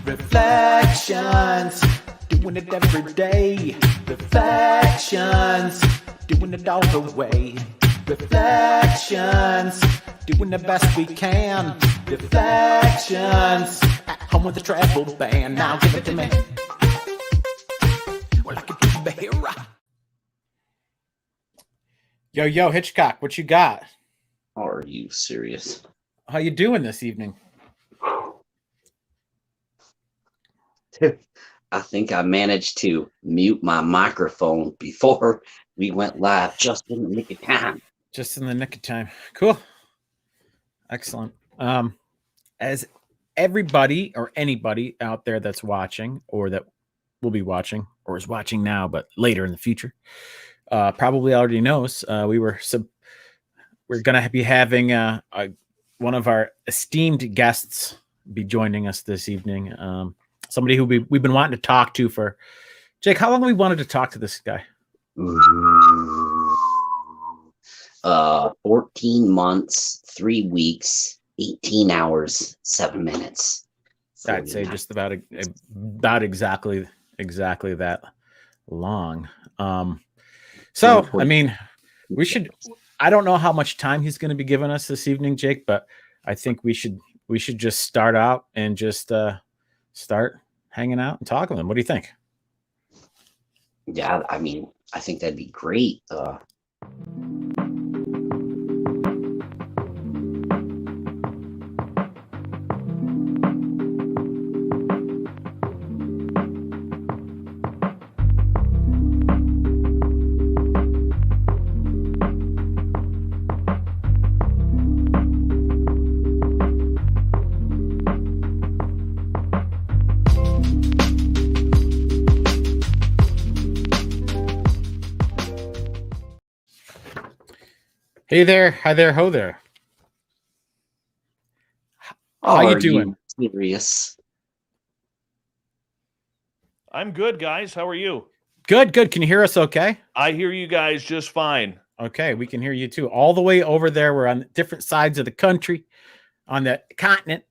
Reflections, doing it every day. Reflections, doing it all the way. Reflections, doing the best we can. Reflections, at home with the travel band. Now give it to me. Well, I can do better. Yo, Hitchcock, what you got? Are you serious? How you doing this evening? I think I managed to mute my microphone before we went live, just in the nick of time. Just in the nick of time. Cool. Excellent. As everybody or anybody out there that's watching or that will be watching or is watching now, but later in the future, probably already knows, we're going to be having one of our esteemed guests be joining us this evening. Somebody who we've been wanting to talk to for, Jake, how long have we wanted to talk to this guy? 14 months, 3 weeks, 18 hours, 7 minutes. I'd say just about exactly that long. So, I mean, I don't know how much time he's going to be giving us this evening, Jake, but I think we should just start out and just start hanging out and talking to him. What do you think? Yeah, I mean, I think that'd be great. Hey there, hi there, ho there. How you doing? Serious? I'm good, guys. How are you? Good. Can you hear us okay? I hear you guys just fine. Okay, we can hear you too. All the way over there. We're on different sides of the country, on the continent.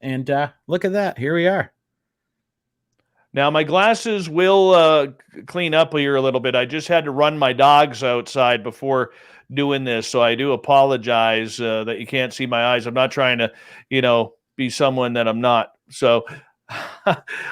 And look at that. Here we are. Now, my glasses will clean up here a little bit. I just had to run my dogs outside before doing this, so I do apologize that you can't see my eyes. I'm not trying to, be someone that I'm not. So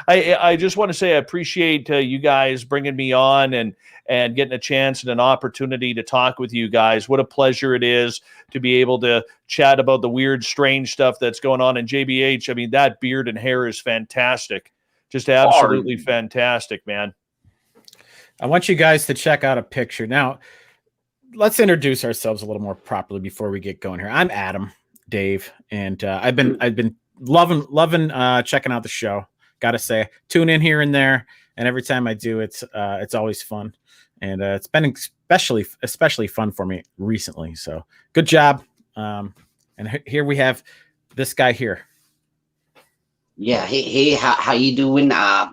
I just want to say I appreciate you guys bringing me on and getting a chance and an opportunity to talk with you guys. What a pleasure it is to be able to chat about the weird, strange stuff that's going on in JBH. I mean, that beard and hair is fantastic. Just absolutely fantastic, man. I want you guys to check out a picture. Now, let's introduce ourselves a little more properly before we get going here. I'm Adam, Dave, and I've been loving checking out the show. Gotta say, tune in here and there, and every time I do, it's always fun, and it's been especially fun for me recently. So good job. And here we have this guy here. Yeah, hey, how you doing? My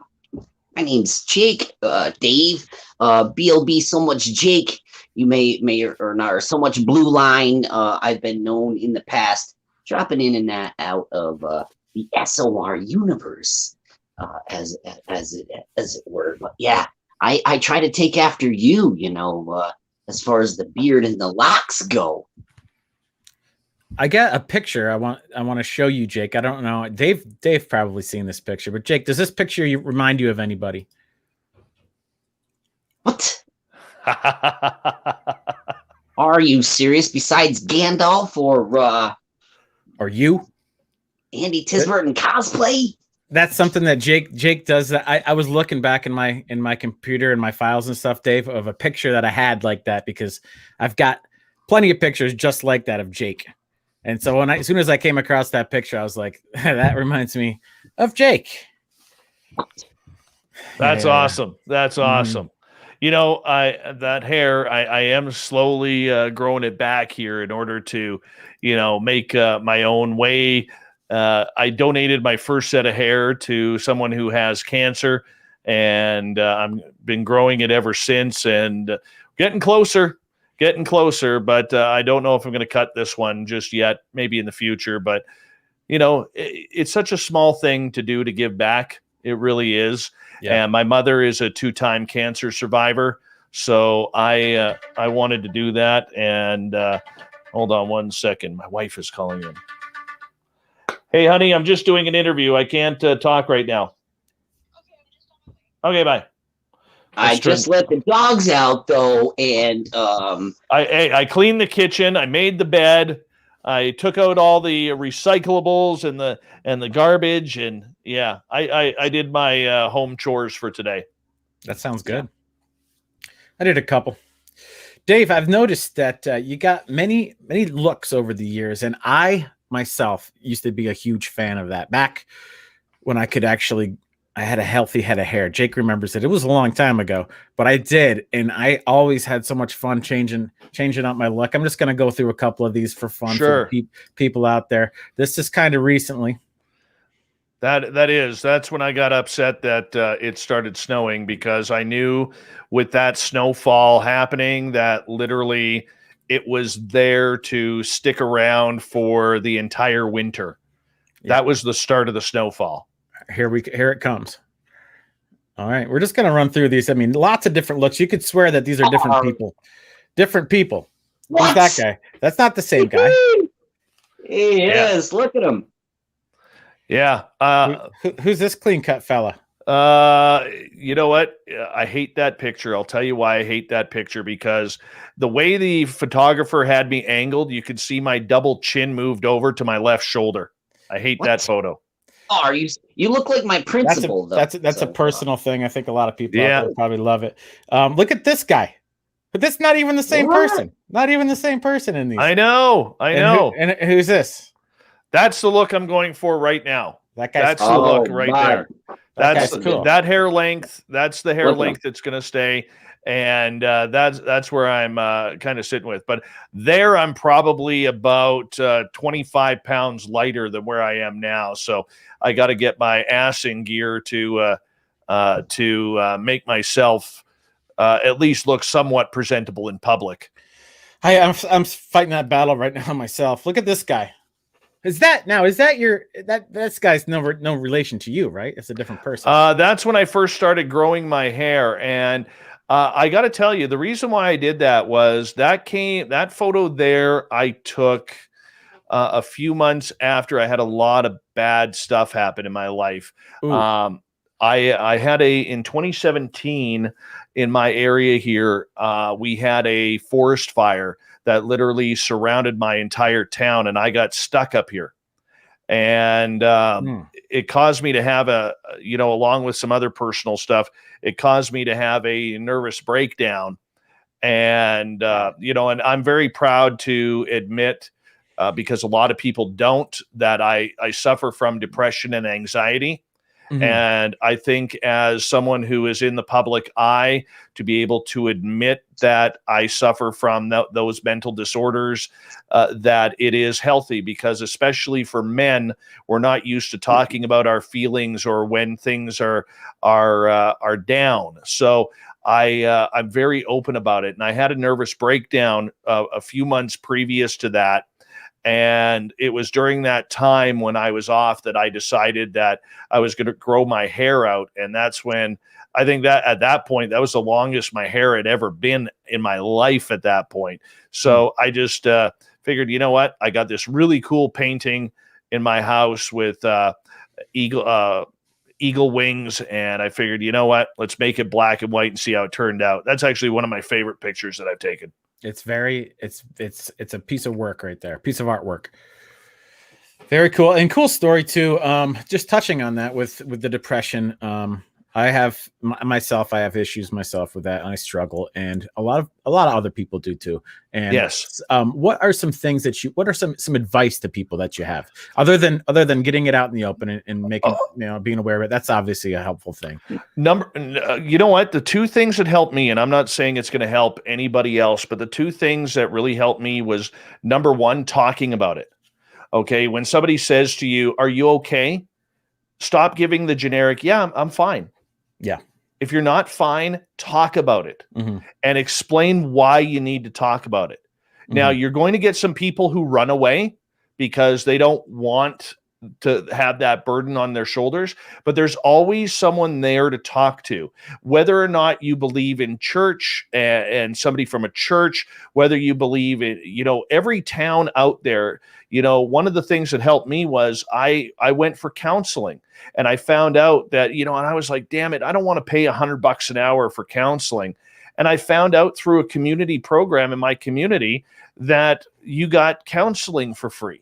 name's Jake, Dave, BLB so much Jake. You may or not, or so much Blue Line. I've been known in the past, dropping in and out of the SOR universe, as it were. But yeah, I try to take after you, as far as the beard and the locks go. I got a picture I want to show you, Jake. I don't know. Dave probably seen this picture, but Jake, does this picture remind you of anybody? What? Are you serious? Besides Gandalf or you? Andy Tisbert and cosplay? That's something that Jake does. I was looking back in my computer and my files and stuff, Dave, of a picture that I had like that, because I've got plenty of pictures just like that of Jake. And so as soon as I came across that picture, I was like, that reminds me of Jake. That's awesome. That's awesome. That hair, I am slowly growing it back here in order to, make my own way. I donated my first set of hair to someone who has cancer, and I've been growing it ever since, and getting closer, but I don't know if I'm going to cut this one just yet, maybe in the future, but it's such a small thing to do to give back. It really is. Yeah. And my mother is a 2-time cancer survivor. So I wanted to do that. And hold on one second. My wife is calling in. Hey, honey, I'm just doing an interview. I can't talk right now. Okay, bye. I just let the dogs out though, and I cleaned the kitchen. I made the bed. I took out all the recyclables and the garbage, and yeah, I did my home chores for today. That sounds good. I did a couple. Dave, I've noticed that you got many looks over the years, and I myself used to be a huge fan of that. Back when I had a healthy head of hair. Jake remembers it. It was a long time ago, but I did, and I always had so much fun changing up my look. I'm just going to go through a couple of these for fun for the people out there. This is kind of recently. That's when I got upset that it started snowing, because I knew with that snowfall happening that literally it was there to stick around for the entire winter. Yeah. That was the start of the snowfall. Here it comes. All right, we're just going to run through these. I mean, lots of different looks. You could swear that these are different people. Different people. What? Who's that guy? That's not the same guy. He is. Look at him. Yeah. Who's this clean cut fella? You know what? I hate that picture. I'll tell you why I hate that picture, because the way the photographer had me angled, you could see my double chin moved over to my left shoulder. I hate that photo. Oh, you look like my principal. That's a personal thing. I think a lot of people out there probably love it. Look at this guy. But that's not even the same person. Not even the same person in these. I know. And who's this? That's the look I'm going for right now. That's the look right there. That's cool. That hair length. That's the hair length that's going to stay. And that's where I'm kind of sitting with. But there I'm probably about 25 pounds lighter than where I am now. So I got to get my ass in gear to make myself at least look somewhat presentable in public. I'm fighting that battle right now myself. Look at this guy. Is that this guy's no relation to you, right? It's a different person. That's when I first started growing my hair. And I got to tell you, the reason why I did that was that photo there I took a few months after I had a lot of bad stuff happen in my life. I had in 2017 in my area here, we had a forest fire that literally surrounded my entire town, and I got stuck up here. And it caused me to have along with some other personal stuff, it caused me to have a nervous breakdown. And, and I'm very proud to admit, because a lot of people don't, that I suffer from depression and anxiety. Mm-hmm. And I think as someone who is in the public eye, to be able to admit that I suffer from those mental disorders, that it is healthy, because especially for men, we're not used to talking about our feelings or when things are down. So I'm very open about it. And I had a nervous breakdown a few months previous to that. And it was during that time when I was off that I decided that I was going to grow my hair out. And that's when I think that at that point, that was the longest my hair had ever been in my life at that point. So I just figured, you know what? I got this really cool painting in my house with eagle wings. And I figured, you know what? Let's make it black and white and see how it turned out. That's actually one of my favorite pictures that I've taken. It's a piece of work right there, piece of artwork. Very cool, and cool story too. Just touching on that with the depression. I have issues myself with that, and I struggle, and a lot of other people do too. And yes, what are some things what are some advice to people that you have other than getting it out in the open and making being aware of it? That's obviously a helpful thing. You know what? The two things that helped me, and I'm not saying it's going to help anybody else, but the two things that really helped me was, number one, talking about it. Okay, when somebody says to you, "Are you okay?" Stop giving the generic, "Yeah, I'm fine." Yeah. If you're not fine, talk about it, mm-hmm. and explain why you need to talk about it. Mm-hmm. Now, you're going to get some people who run away because they don't want to have that burden on their shoulders, but there's always someone there to talk to, whether or not you believe in church and somebody from a church, whether you believe in, every town out there. One of the things that helped me was I went for counseling, and I found out that, and I was like, damn it, I don't want to pay $100 an hour for counseling. And I found out through a community program in my community that you got counseling for free.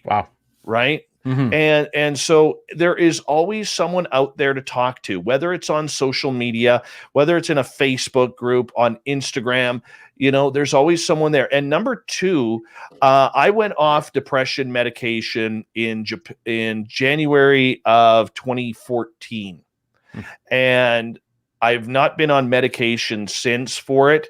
Wow. Right. Mm-hmm. And so there is always someone out there to talk to, whether it's on social media, whether it's in a Facebook group, on Instagram, there's always someone there. And number two, I went off depression medication in January of 2014. And I've not been on medication since for it.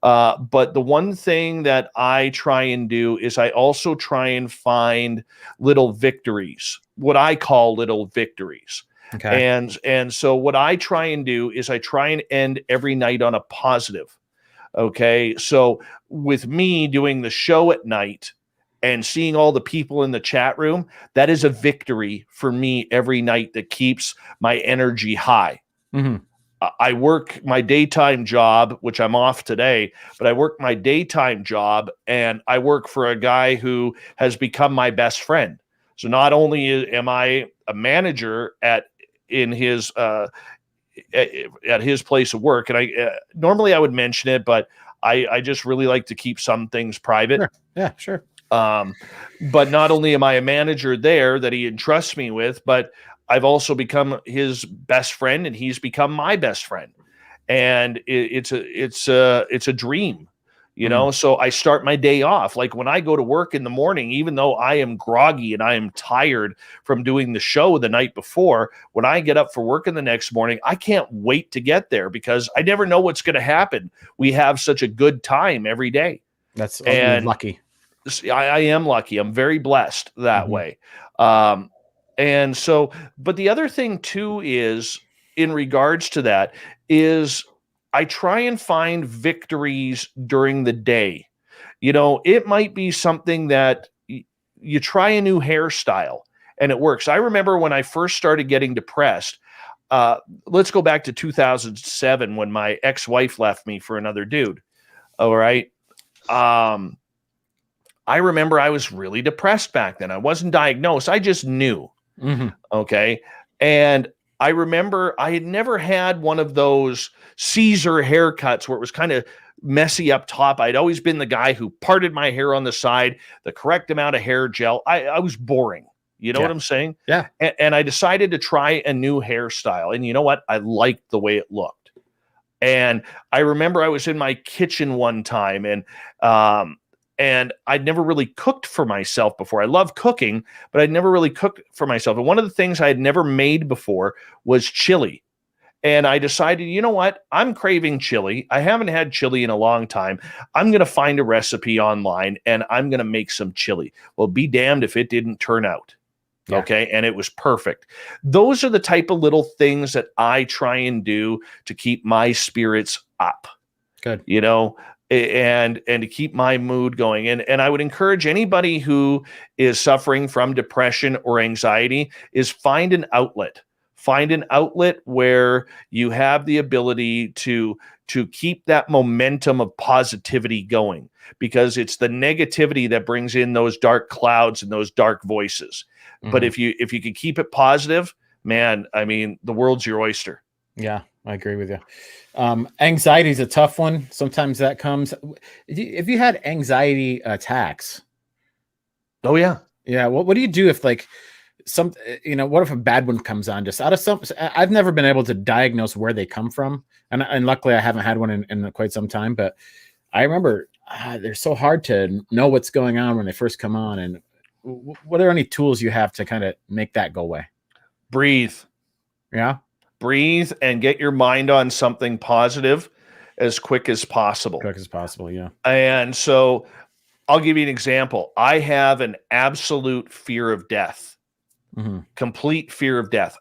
But the one thing that I try and do is I also try and find little victories, what I call little victories. Okay. And so what I try and do is I try and end every night on a positive. Okay. So with me doing the show at night and seeing all the people in the chat room, that is a victory for me every night that keeps my energy high. Mm-hmm. I work my daytime job, which I'm off today, but I work my daytime job, and I work for a guy who has become my best friend. So not only am I a manager at his place of work, and I normally I would mention it, but I just really like to keep some things private. Sure. Yeah, sure. But not only am I a manager there that he entrusts me with, but I've also become his best friend, and he's become my best friend. And it's a dream, So I start my day off. Like when I go to work in the morning, even though I am groggy and I am tired from doing the show the night before, when I get up for work in the next morning, I can't wait to get there because I never know what's going to happen. We have such a good time every day. You're lucky. I am lucky. I'm very blessed that way. And so, but the other thing too is, in regards to that, is I try and find victories during the day. It might be something that you try a new hairstyle and it works. I remember when I first started getting depressed, let's go back to 2007 when my ex-wife left me for another dude. All right. I remember I was really depressed back then. I wasn't diagnosed. I just knew. Mm-hmm. Okay. And I remember I had never had one of those Caesar haircuts where it was kind of messy up top. I'd always been the guy who parted my hair on the side, the correct amount of hair gel. I was boring. You know what I'm saying? Yeah. And I decided to try a new hairstyle. And you know what? I liked the way it looked. And I remember I was in my kitchen one time, and I'd never really cooked for myself before. I love cooking, but I'd never really cooked for myself. And one of the things I had never made before was chili. And I decided, you know what? I'm craving chili. I haven't had chili in a long time. I'm going to find a recipe online and I'm going to make some chili. Well, be damned if it didn't turn out. Yeah. Okay. And it was perfect. Those are the type of little things that I try and do to keep my spirits up. Good. And to keep my mood going. And I would encourage anybody who is suffering from depression or anxiety is find an outlet. Find an outlet where you have the ability to keep that momentum of positivity going, because it's the negativity that brings in those dark clouds and those dark voices. Mm-hmm. But if you can keep it positive, man, I mean, the world's your oyster. Yeah, I agree with you. Anxiety is a tough one. Sometimes that comes. If you had anxiety attacks. Oh yeah. Yeah. What do you do if what if a bad one comes on just out of I've never been able to diagnose where they come from. And luckily I haven't had one in quite some time, but I remember they're so hard to know what's going on when they first come on. And what are any tools you have to kind of make that go away? Breathe. Yeah. Breathe and get your mind on something positive as quick as possible. Yeah. And so I'll give you an example. I have an absolute fear of death, complete fear of death.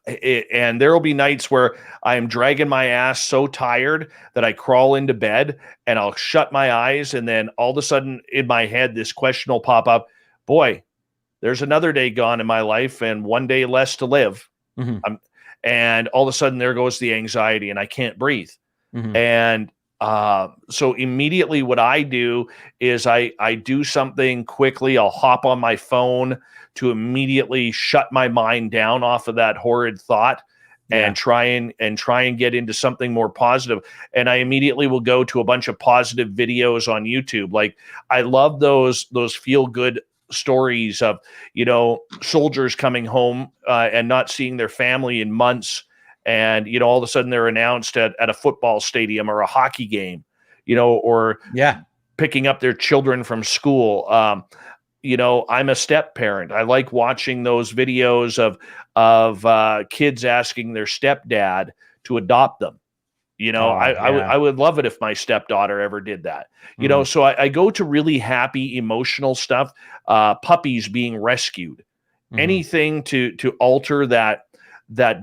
And there will be nights where I am dragging my ass so tired that I crawl into bed and I'll shut my eyes. And then all of a sudden in my head, this question will pop up. Boy, there's another day gone in my life and one day less to live. Mhm. And all of a sudden there goes the anxiety and I can't breathe. Mhm. And so immediately what I do is I do something quickly. I'll hop on my phone to immediately shut my mind down off of that horrid thought and try and get into something more positive. And I immediately will go to a bunch of positive videos on YouTube. Like I love those feel good stories of, soldiers coming home and not seeing their family in months. And, all of a sudden they're announced at a football stadium or a hockey game, or picking up their children from school. I'm a step parent. I like watching those videos of kids asking their stepdad to adopt them. I would love it if my stepdaughter ever did that. So I go to really happy, emotional stuff, puppies being rescued, anything to alter that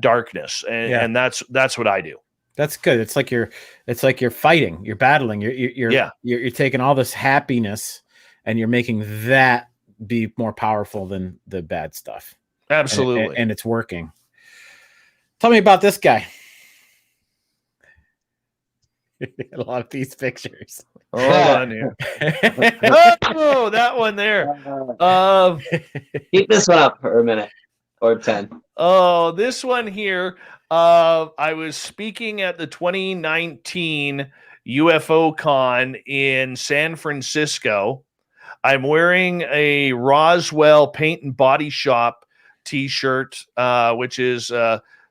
darkness. And that's what I do. That's good. It's like you're fighting, you're battling, you're taking all this happiness and you're making that be more powerful than the bad stuff. Absolutely. And it's working. Tell me about this guy. A lot of these pictures. Hold on here. Oh, that one there. Keep this one up for a minute or 10. Oh, this one here. I was speaking at the 2019 UFO Con in San Francisco. I'm wearing a Roswell Paint and Body Shop t-shirt, which is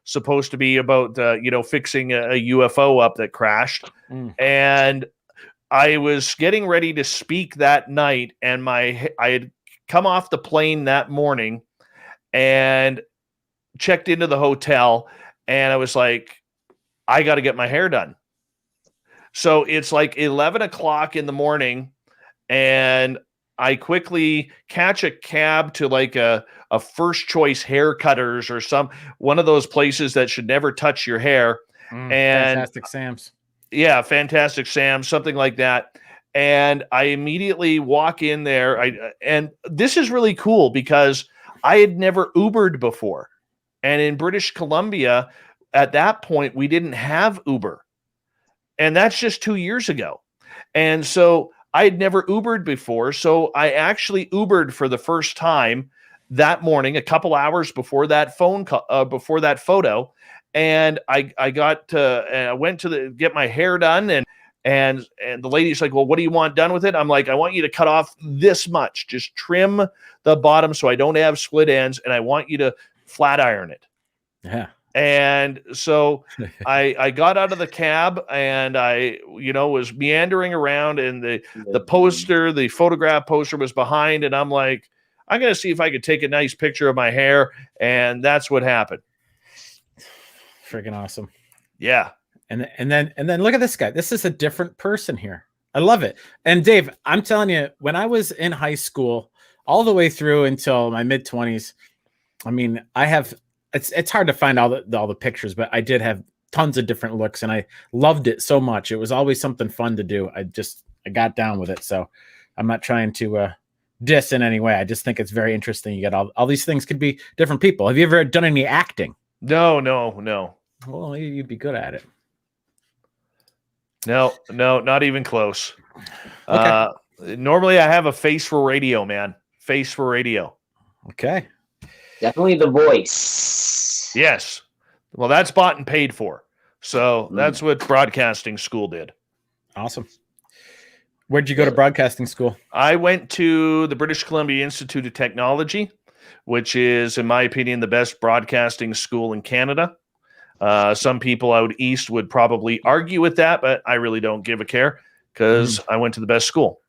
supposed to be about, fixing a UFO up that crashed. And I was getting ready to speak that night, and I had come off the plane that morning and checked into the hotel, and I was like, I got to get my hair done. So it's like 11 o'clock in the morning, and I quickly catch a cab to like a First Choice hair cutters or one of those places that should never touch your hair. And Fantastic Sam's. Yeah, Fantastic Sam's, something like that. And I immediately walk in there. And this is really cool because I had never Ubered before. And in British Columbia, at that point, we didn't have Uber. And that's just 2 years ago. And so I had never Ubered before. So I actually Ubered for the first time that morning, a couple hours before that before that photo. And I went to get my hair done, and the lady's like, well, what do you want done with it? I'm like, I want you to cut off this much, just trim the bottom so I don't have split ends, and I want you to flat iron it. Yeah. And so I got out of the cab, and I, was meandering around, and the photograph poster was behind, and I'm like, I'm going to see if I could take a nice picture of my hair. And that's what happened. Freaking awesome. Yeah. And then look at this guy. This is a different person here. I love it. And Dave, I'm telling you, when I was in high school, all the way through until my mid-20s, I mean, it's hard to find all the pictures, but I did have tons of different looks, and I loved it so much. It was always something fun to do. I got down with it. So I'm not trying to diss in any way. I just think it's very interesting. You get all these things could be different people. Have you ever done any acting? No. Well, you'd be good at it. No, not even close. Okay. Normally I have a face for radio, man. Face for radio. Okay. Definitely the voice. Yes. Well, that's bought and paid for. So that's what broadcasting school did. Awesome. Where'd you go to broadcasting school? I went to the British Columbia Institute of Technology, which is, in my opinion, the best broadcasting school in Canada. Some people out east would probably argue with that, but I really don't give a care because I went to the best school.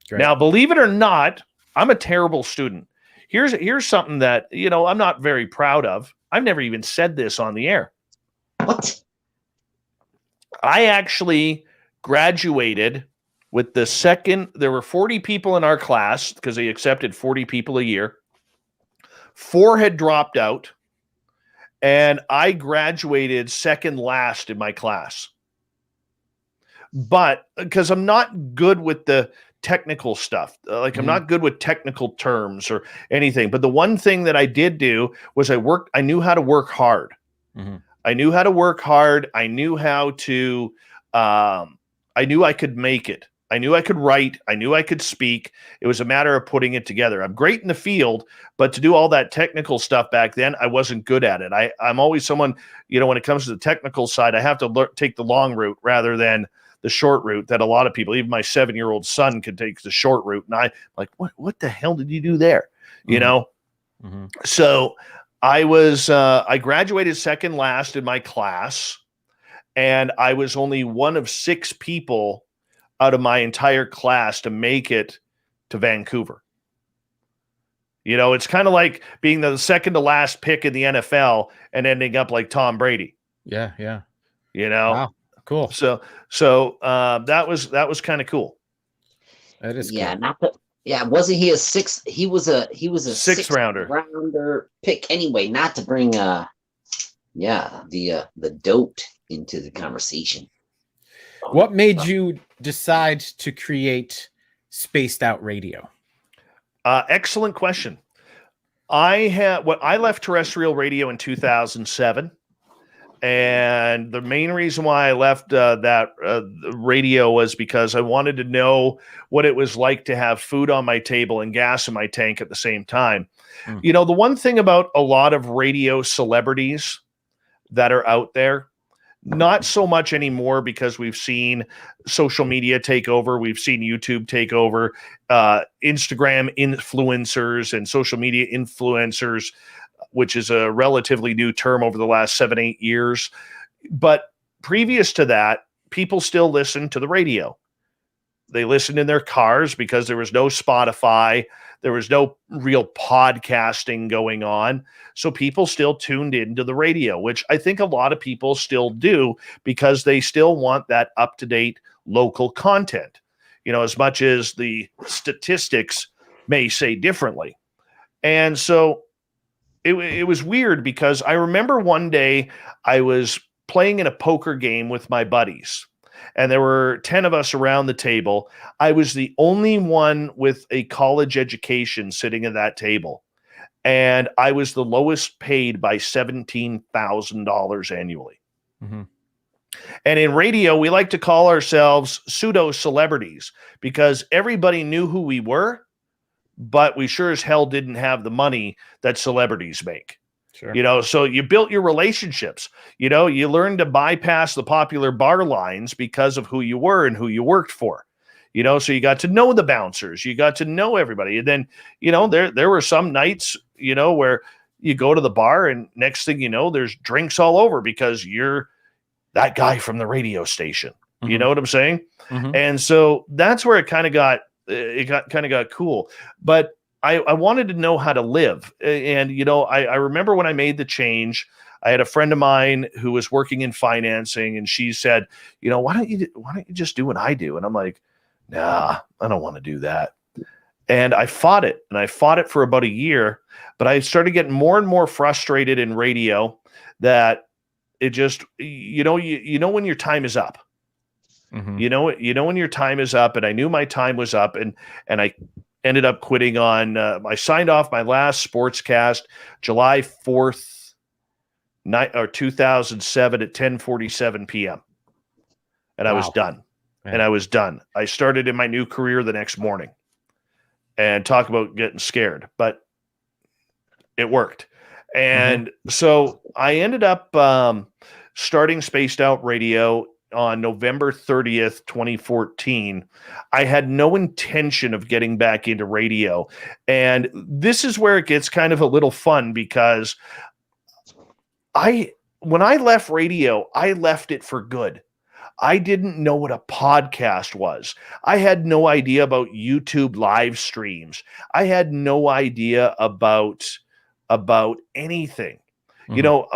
Great. Now, believe it or not, I'm a terrible student. Here's something that, I'm not very proud of. I've never even said this on the air. What? I actually graduated with there were 40 people in our class because they accepted 40 people a year. 4 had dropped out. And I graduated second last in my class. But because I'm not good with the technical stuff. I'm not good with technical terms or anything. But the one thing that I did do was I knew how to work hard. I knew how to work hard. I knew how to, I knew I could make it. I knew I could write. I knew I could speak. It was a matter of putting it together. I'm great in the field, but to do all that technical stuff back then, I wasn't good at it. I'm always someone, when it comes to the technical side, I have to take the long route rather than the short route that a lot of people, even my 7-year-old son, could take the short route. And I'm like, what the hell did you do there? So I graduated second last in my class, and I was only one of 6 people out of my entire class to make it to Vancouver. It's kind of like being the second to last pick in the NFL and ending up like Tom Brady. Yeah. Wow, cool. So that was kind of cool. That is cool. Wasn't he a sixth? He was a sixth rounder pick anyway. Not to bring the dope into the conversation. What made you decide to create Spaced Out Radio? Excellent question. I left terrestrial radio in 2007. And the main reason why I left that radio was because I wanted to know what it was like to have food on my table and gas in my tank at the same time. The one thing about a lot of radio celebrities that are out there, not so much anymore because we've seen social media take over. We've seen YouTube take over, Instagram influencers and social media influencers, which is a relatively new term over the last 7-8 years. But previous to that, people still listen to the radio. They listened in their cars because there was no Spotify. There was no real podcasting going on. So people still tuned into the radio, which I think a lot of people still do because they still want that up-to-date local content, as much as the statistics may say differently. And so it was weird because I remember one day I was playing in a poker game with my buddies, and there were 10 of us around the table. I was the only one with a college education sitting at that table, and I was the lowest paid by $17,000 annually. And in radio, we like to call ourselves pseudo celebrities because everybody knew who we were, but we sure as hell didn't have the money that celebrities make. Sure. So you built your relationships. You learned to bypass the popular bar lines because of who you were and who you worked for. So you got to know the bouncers. You got to know everybody. And then, there were some nights, where you go to the bar and next thing you know, there's drinks all over because you're that guy from the radio station. You know what I'm saying? And so that's where it kind of got cool. But I wanted to know how to live. And, I remember when I made the change, I had a friend of mine who was working in financing, and she said, why don't you just do what I do? And I'm like, nah, I don't want to do that. And I fought it for about a year, but I started getting more and more frustrated in radio that it just, when your time is up. When your time is up, and I knew my time was up, and I ended up quitting on. I signed off my last sportscast July 4th, 2007 at 10:47 p.m. And I was done. Man. And I was done. I started in my new career the next morning, and talk about getting scared, but it worked. And so I ended up starting Spaced Out Radio on November 30th, 2014. I had no intention of getting back into radio. And this is where it gets kind of a little fun because when I left radio, I left it for good. I didn't know what a podcast was. I had no idea about YouTube live streams. I had no idea about anything.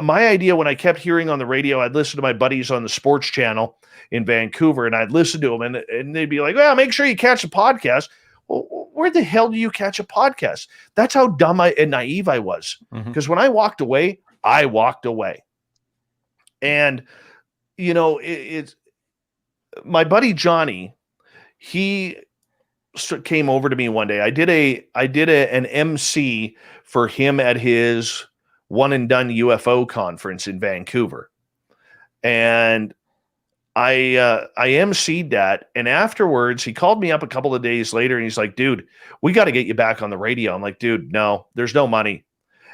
My idea when I kept hearing on the radio, I'd listen to my buddies on the sports channel in Vancouver, and I'd listen to them, and they'd be like, well, make sure you catch a podcast. Well, where the hell do you catch a podcast? That's how dumb and naive I was. Because when I walked away, I walked away. And, it's my buddy Johnny, he came over to me one day. I did an MC for him at his one and done UFO conference in Vancouver, and I emceed that. And afterwards, he called me up a couple of days later, and he's like, "Dude, we got to get you back on the radio." I'm like, "Dude, no, there's no money."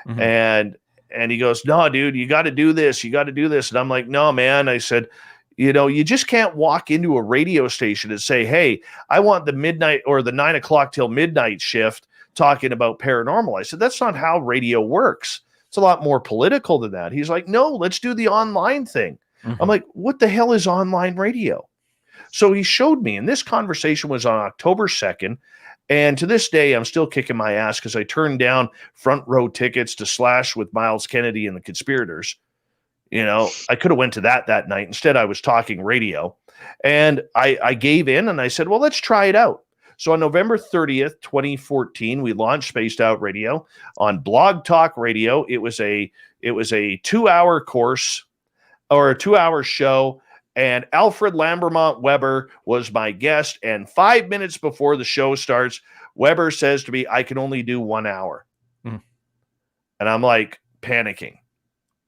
Mhm. And he goes, "No, dude, you got to do this. You got to do this." And I'm like, "No, man." I said, you just can't walk into a radio station and say, "Hey, I want the midnight or the 9 o'clock till midnight shift talking about paranormal." I said, "That's not how radio works. It's a lot more political than that." He's like, "No, let's do the online thing." Mhm. I'm like, "What the hell is online radio?" So he showed me, and this conversation was on October 2nd. And to this day, I'm still kicking my ass because I turned down front row tickets to Slash with Miles Kennedy and the Conspirators. I could have went to that night. Instead, I was talking radio. And I gave in and I said, well, let's try it out. So on November 30th, 2014, we launched Spaced Out Radio on Blog Talk Radio. It was a 2-hour course or a 2-hour show. And Alfred Lambermont Weber was my guest. And 5 minutes before the show starts, Weber says to me, "I can only do 1 hour." Mhm. And I'm like panicking.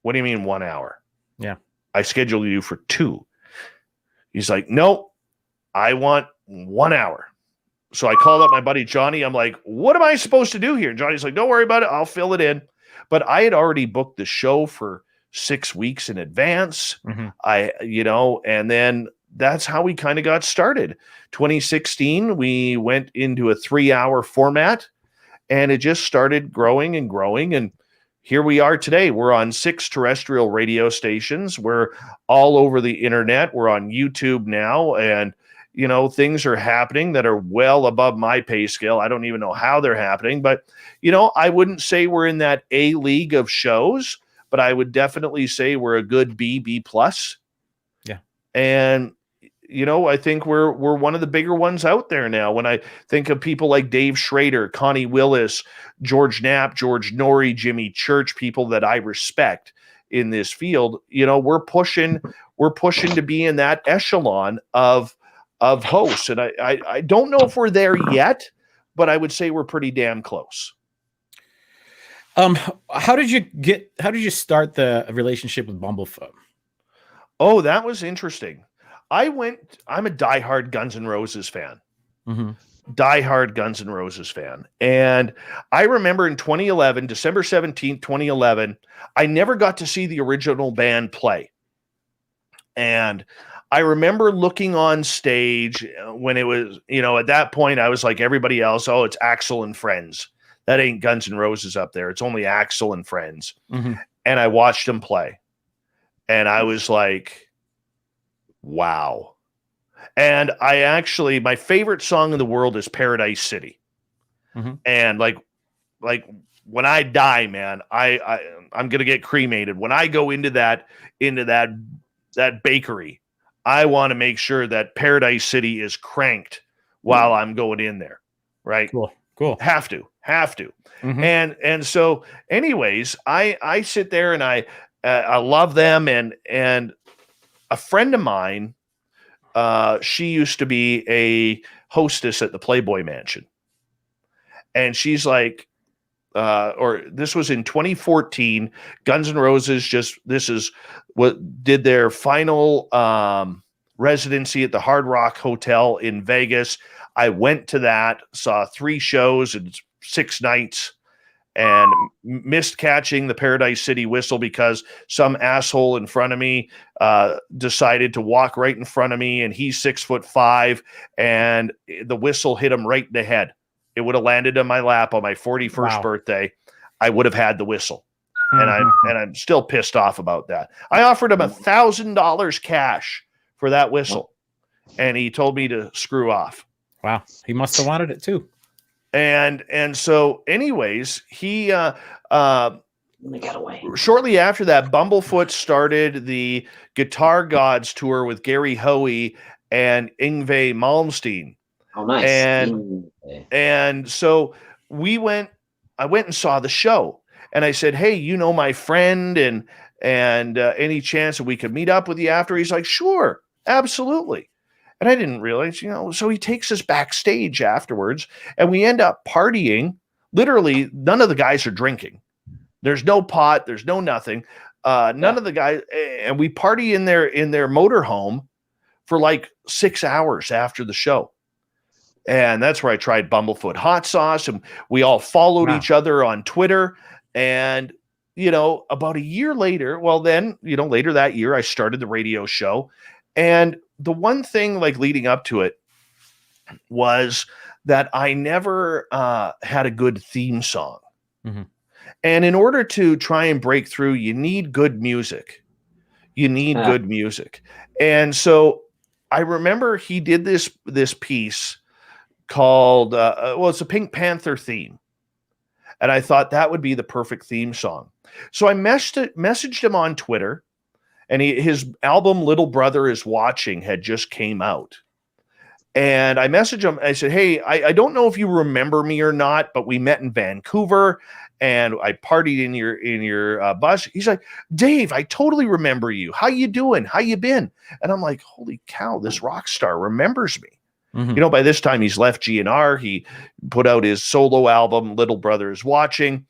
"What do you mean 1 hour?" Yeah. "I scheduled you for 2. He's like, "No, I want 1 hour." So I called up my buddy Johnny. I'm like, "What am I supposed to do here?" And Johnny's like, "Don't worry about it. I'll fill it in." But I had already booked the show for 6 weeks in advance. Mhm. And then that's how we kind of got started. 2016, we went into a 3-hour format, and it just started growing and growing. And here we are today. We're on 6 terrestrial radio stations. We're all over the internet. We're on YouTube now. And, things are happening that are well above my pay scale. I don't even know how they're happening. But, I wouldn't say we're in that A league of shows, but I would definitely say we're a good B plus. Yeah. And, I think we're one of the bigger ones out there now. When I think of people like Dave Schrader, Connie Willis, George Knapp, George Norrie, Jimmy Church, people that I respect in this field, we're pushing to be in that echelon of hosts. And I don't know if we're there yet, but I would say we're pretty damn close. How did you start the relationship with Bumblefoot? Oh, that was interesting. I'm a diehard Guns N' Roses fan. Mm-hmm. Diehard Guns N' Roses fan. And I remember in 2011, December 17th, 2011, I never got to see the original band play. And I remember looking on stage when it was, at that point, I was like everybody else, "Oh, it's Axl and Friends. That ain't Guns N' Roses up there. It's only Axl and Friends." Mm-hmm. And I watched them play. And I was like, wow. And my favorite song in the world is Paradise City. Mm-hmm. And like when I die, man, I'm going to get cremated. When I go into that bakery, I want to make sure that Paradise City is cranked while I'm going in there. Right. Cool. Have to. Mm-hmm. And so anyways, I sit there and I love them. And a friend of mine, she used to be a hostess at the Playboy Mansion. And she's like, this was in 2014, Guns N' Roses did their final residency at the Hard Rock Hotel in Vegas. I went to that, saw 3 shows and 6 nights, and missed catching the Paradise City whistle because some asshole in front of me decided to walk right in front of me, and he's 6'5", and the whistle hit him right in the head. It would have landed on my lap on my 41st birthday. I would have had the whistle. Mm-hmm. And I'm still pissed off about that. I offered him $1,000 cash for that whistle, and he told me to screw off. Wow. He must have wanted it too. And so anyways, he got away. Shortly after that, Bumblefoot started the Guitar Gods tour with Gary Hoey and Yngwie Malmsteen. Oh, nice. And so I went and saw the show, and I said, "Hey, my friend, and any chance that we could meet up with you after?" He's like, "Sure, absolutely." And I didn't realize, so he takes us backstage afterwards and we end up partying. Literally, none of the guys are drinking. There's no pot. There's no nothing. None of the guys. And we party in their motorhome for like 6 hours after the show. And that's where I tried Bumblefoot hot sauce. And we all followed each other on Twitter. And, about a year later, later that year, I started the radio show. And the one thing like leading up to it was that I never had a good theme song. Mm-hmm. And in order to try and break through, you need good music. Good music. And so I remember he did this piece called, it's a Pink Panther theme. And I thought that would be the perfect theme song. So I messaged him on Twitter. And his album Little Brother Is Watching had just came out. And I messaged him. I said, hey, I don't know if you remember me or not, but we met in Vancouver and I partied in your bus. He's like, Dave, I totally remember you. How you doing? How you been? And I'm like, holy cow, this rock star remembers me. Mm-hmm. By this time he's left GNR. He put out his solo album, Little Brother Is Watching.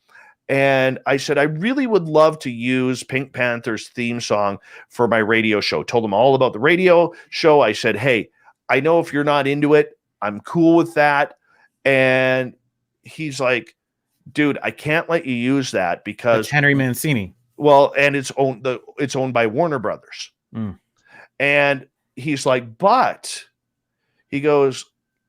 And I said, I really would love to use Pink Panther's theme song for my radio show. Told him all about the radio show. I said, hey, I know if you're not into it, I'm cool with that. And he's like, dude, I can't let you use that because it's Henry Mancini. Well, and it's owned by Warner Brothers. Mm. And he's like, but he goes,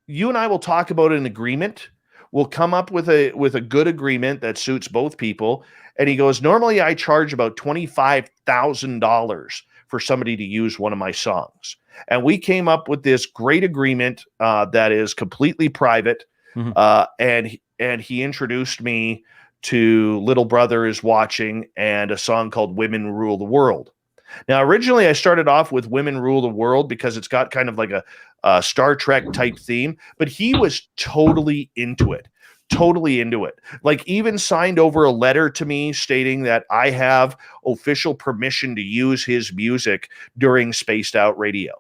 you and I will talk about an agreement. We'll come up with a good agreement that suits both people. And he goes, normally I charge about $25,000 for somebody to use one of my songs. And we came up with this great agreement that is completely private. Mm-hmm. And he introduced me to Little Brother Is Watching and a song called Women Rule the World. Now, originally I started off with Women Rule the World because it's got kind of like a Star Trek type theme, but he was totally into it. Like even signed over a letter to me stating that I have official permission to use his music during Spaced Out Radio.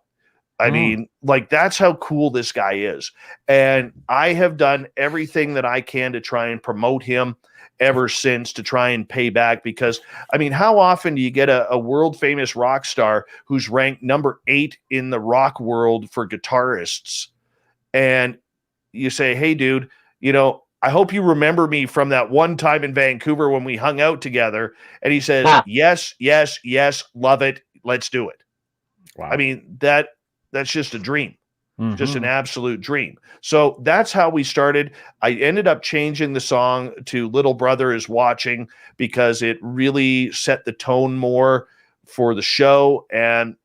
I mean, like that's how cool this guy is. And I have done everything that I can to try and promote him ever since to try and pay back because, I mean, how often do you get a world famous rock star who's ranked number 8 in the rock world for guitarists? And you say, hey, dude, I hope you remember me from that one time in Vancouver when we hung out together. And he says, yes, yes, yes, love it. Let's do it. Wow. I mean, that's just a dream. Mm-hmm. Just an absolute dream. So that's how we started. I ended up changing the song to Little Brother Is Watching because it really set the tone more for the show. And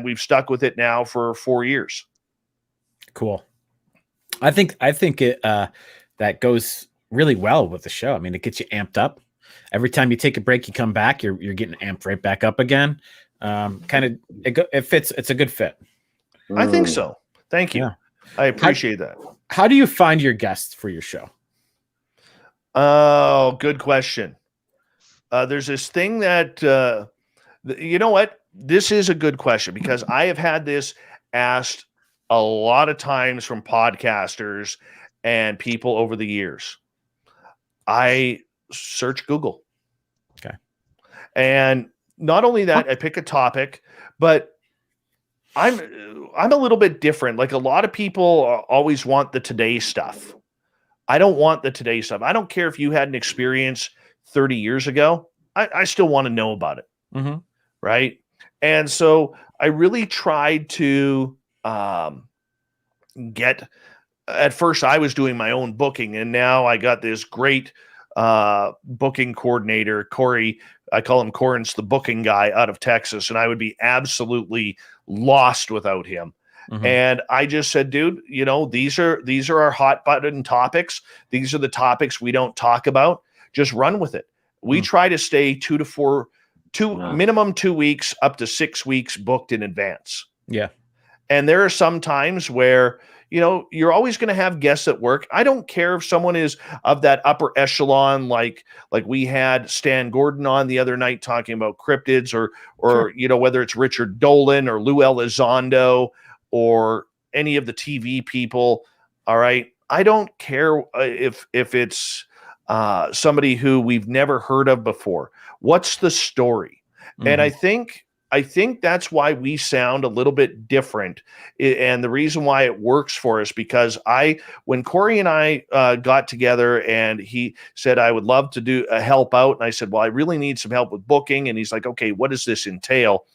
we've stuck with it now for 4 years. Cool. I think it, that goes really well with the show. I mean, it gets you amped up. Every time you take a break, you come back, you're getting amped right back up again. It fits. It's a good fit. I think so. Thank you. Yeah. I appreciate that. How do you find your guests for your show? Oh, good question. There's this thing that, you know what? This is a good question because I have had this asked a lot of times from podcasters and people over the years. I search Google. Okay. And not only that, I pick a topic, but I'm a little bit different. Like a lot of people always want the today stuff. I don't want the today stuff. I don't care if you had an experience 30 years ago. I still want to know about it. Mm-hmm. Right. And so I really tried to get, at first I was doing my own booking and now I got this great booking coordinator, Corey. I call him Corrance, the booking guy out of Texas. And I would be absolutely lost without him. Mm-hmm. And I just said, dude, these are our hot button topics. These are the topics we don't talk about. Just run with it. We try to stay minimum 2 weeks up to 6 weeks booked in advance. Yeah. And there are some times where, you're always going to have guests at work. I don't care if someone is of that upper echelon, like we had Stan Gordon on the other night talking about cryptids or sure. Whether it's Richard Dolan or Lou Elizondo or any of the TV people. All right. I don't care if it's somebody who we've never heard of before. What's the story? And I think that's why we sound a little bit different. And the reason why it works for us, because when Corey and I got together and he said, I would love to do a help out. And I said, well, I really need some help with booking. And he's like, okay, what does this entail?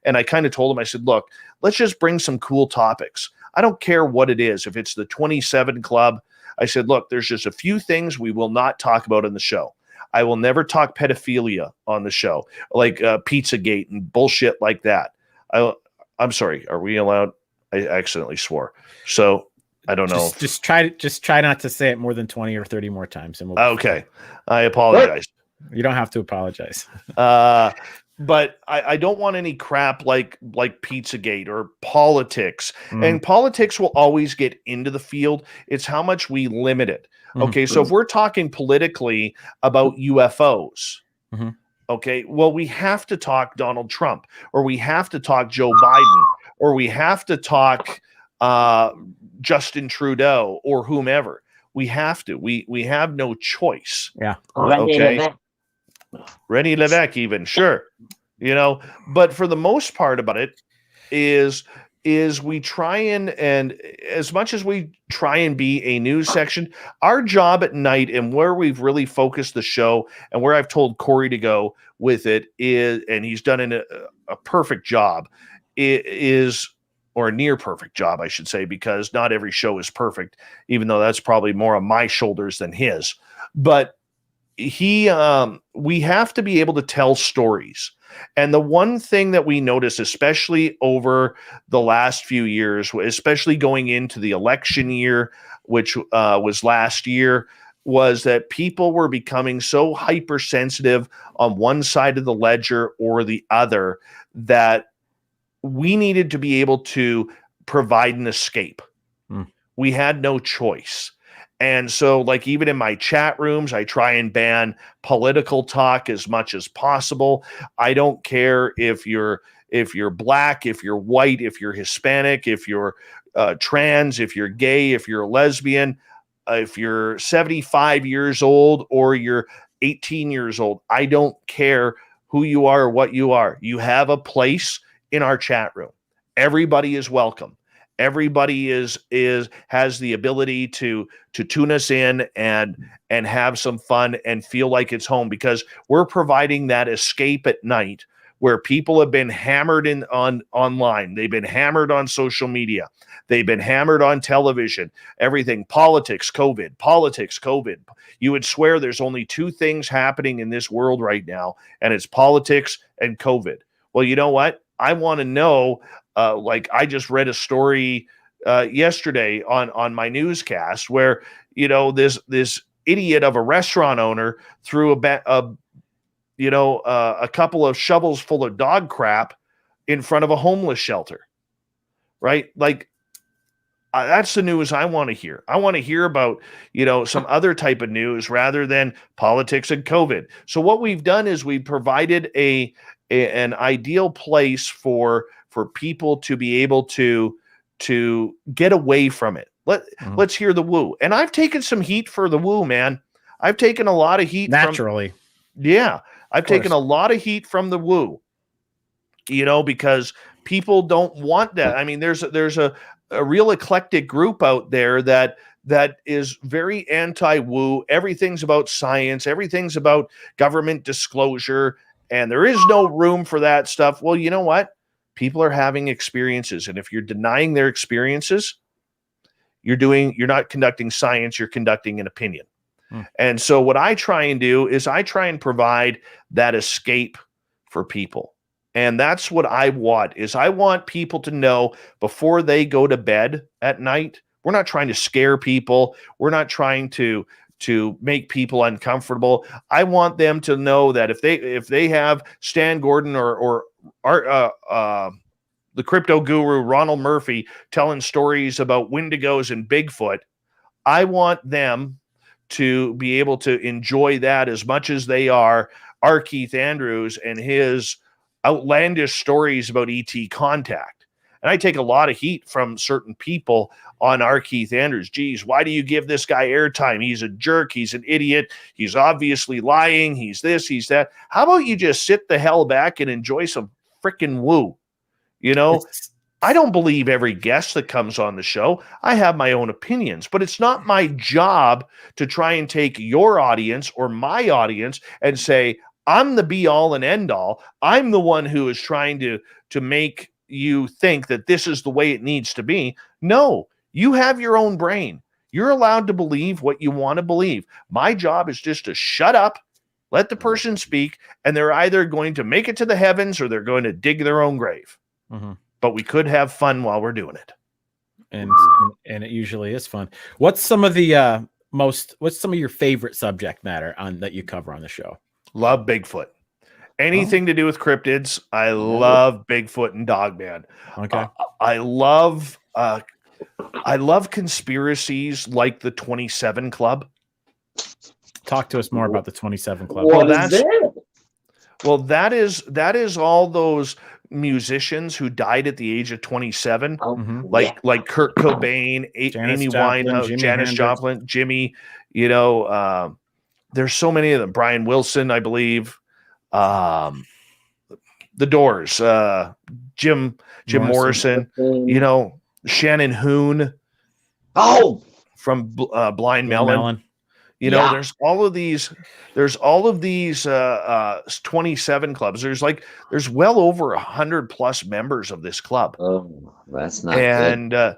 And I kind of told him, I said, look, let's just bring some cool topics. I don't care what it is. If it's the 27 Club, I said, look, there's just a few things we will not talk about in the show. I will never talk pedophilia on the show, like Pizzagate and bullshit like that. I'm sorry. Are we allowed? I accidentally swore. So I don't know. Just try not to say it more than 20 or 30 more times. And Okay. I apologize. You don't have to apologize. But I don't want any crap like Pizzagate or politics. And politics will always get into the field. It's how much we limit it. Okay, so if we're talking politically about UFOs, okay, well, we have to talk Donald Trump, or we have to talk Joe Biden, or we have to talk Justin Trudeau, or whomever. We have to. We have no choice. Yeah. Okay. René Lévesque, even, sure. You know, but for the most part about it is we try and as much as we try and be a news section, our job at night and where we've really focused the show and where I've told Corey to go with it is, and he's done a perfect job, or a near perfect job, I should say, because not every show is perfect, even though that's probably more on my shoulders than his. But we have to be able to tell stories. And the one thing that we noticed, especially over the last few years, especially going into the election year, which was last year, was that people were becoming so hypersensitive on one side of the ledger or the other that we needed to be able to provide an escape. We had no choice. And so, like, even in my chat rooms, I try and ban political talk as much as possible. I don't care if you're black, if you're white, if you're Hispanic, if you're trans, if you're gay, if you're a lesbian, if you're 75 years old or you're 18 years old. I don't care who you are or what you are. You have a place in our chat room. Everybody is welcome. Everybody has the ability to tune us in and have some fun and feel like it's home, because we're providing that escape at night where people have been hammered online. They've been hammered on social media. They've been hammered on television. Everything, politics, COVID. You would swear there's only two things happening in this world right now, and it's politics and COVID. Well, you know what? I want to know. Like, I just read a story yesterday on my newscast where, you know, this idiot of a restaurant owner threw a couple of shovels full of dog crap in front of a homeless shelter, right? Like, that's the news I want to hear. I want to hear about, you know, some other type of news rather than politics and COVID. So what we've done is we've provided an ideal place for people to be able to get away from it. Let's hear the woo. And I've taken some heat for the woo, man. I've taken a lot of heat naturally. I've taken a lot of heat from the woo, you know, because people don't want that. I mean, there's a real eclectic group out there that is very anti-woo. Everything's about science. Everything's about government disclosure. And there is no room for that stuff. Well, you know what? People are having experiences. And if you're denying their experiences, you're not conducting science, you're conducting an opinion. And so what I try and do is I try and provide that escape for people. And that's what I want, is I want people to know before they go to bed at night. We're not trying to scare people. We're not trying to make people uncomfortable. I want them to know that if they have Stan Gordon or the crypto guru Ronald Murphy telling stories about Wendigos and Bigfoot, I want them to be able to enjoy that as much as they are Keith Andrews and his outlandish stories about ET contact. And I take a lot of heat from certain people on our Keith Andrews. Geez, why do you give this guy airtime? He's a jerk. He's an idiot. He's obviously lying. He's this, he's that. How about you just sit the hell back and enjoy some freaking woo? You know, I don't believe every guest that comes on the show. I have my own opinions, but it's not my job to try and take your audience or my audience and say, I'm the be all and end all. I'm the one who is trying to make you think that this is the way it needs to be. No, you have your own brain. You're allowed to believe what you want to believe. My job is just to shut up, let the person speak, and they're either going to make it to the heavens or they're going to dig their own grave. Mm-hmm. But we could have fun while we're doing it. And it usually is fun. What's some of the what's some of your favorite subject matter that you cover on the show? Love Bigfoot. Anything to do with cryptids, I love Bigfoot and Dogman. Okay. I love conspiracies like the 27 Club. Talk to us more about the 27 Club. What is that? That is all those musicians who died at the age of 27, like Kurt Cobain, Amy Winehouse, Janis Joplin, Jimmy. You know, there's so many of them. Brian Wilson, I believe. The Doors, Jim Morrison, you know, Shannon Hoon. Oh, from Blind Melon. You know, there's all of these 27 clubs. There's well over 100+ members of this club. Oh, that's not good.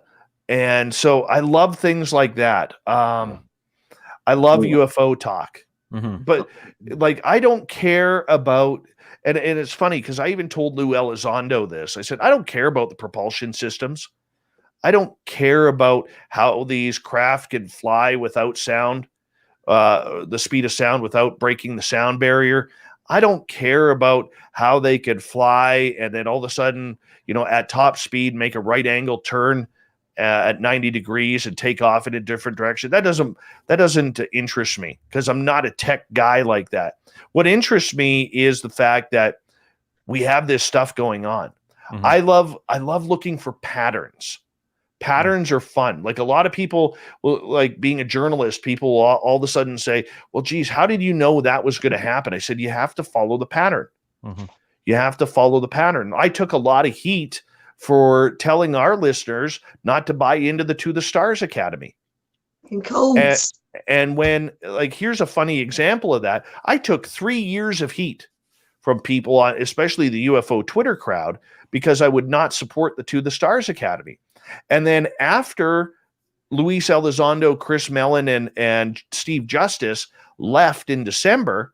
And so I love things like that. I love UFO talk. Mm-hmm. But like, I don't care about, and it's funny because I even told Lou Elizondo this. I said, I don't care about the propulsion systems. I don't care about how these craft can fly without sound, the speed of sound without breaking the sound barrier. I don't care about how they could fly and then all of a sudden, you know, at top speed, make a right angle turn at 90 degrees and take off in a different direction. That doesn't interest me because I'm not a tech guy like that. What interests me is the fact that we have this stuff going on. Mm-hmm. I love looking for patterns. Patterns are fun. Like a lot of people, like being a journalist, people will all of a sudden say, well, geez, how did you know that was going to happen? I said, you have to follow the pattern. Mm-hmm. You have to follow the pattern. I took a lot of heat for telling our listeners not to buy into the To the Stars Academy. And when, like, here's a funny example of that. I took 3 years of heat from people, especially the UFO Twitter crowd, because I would not support the To the Stars Academy. And then after Luis Elizondo, Chris Mellon, and Steve Justice left in December,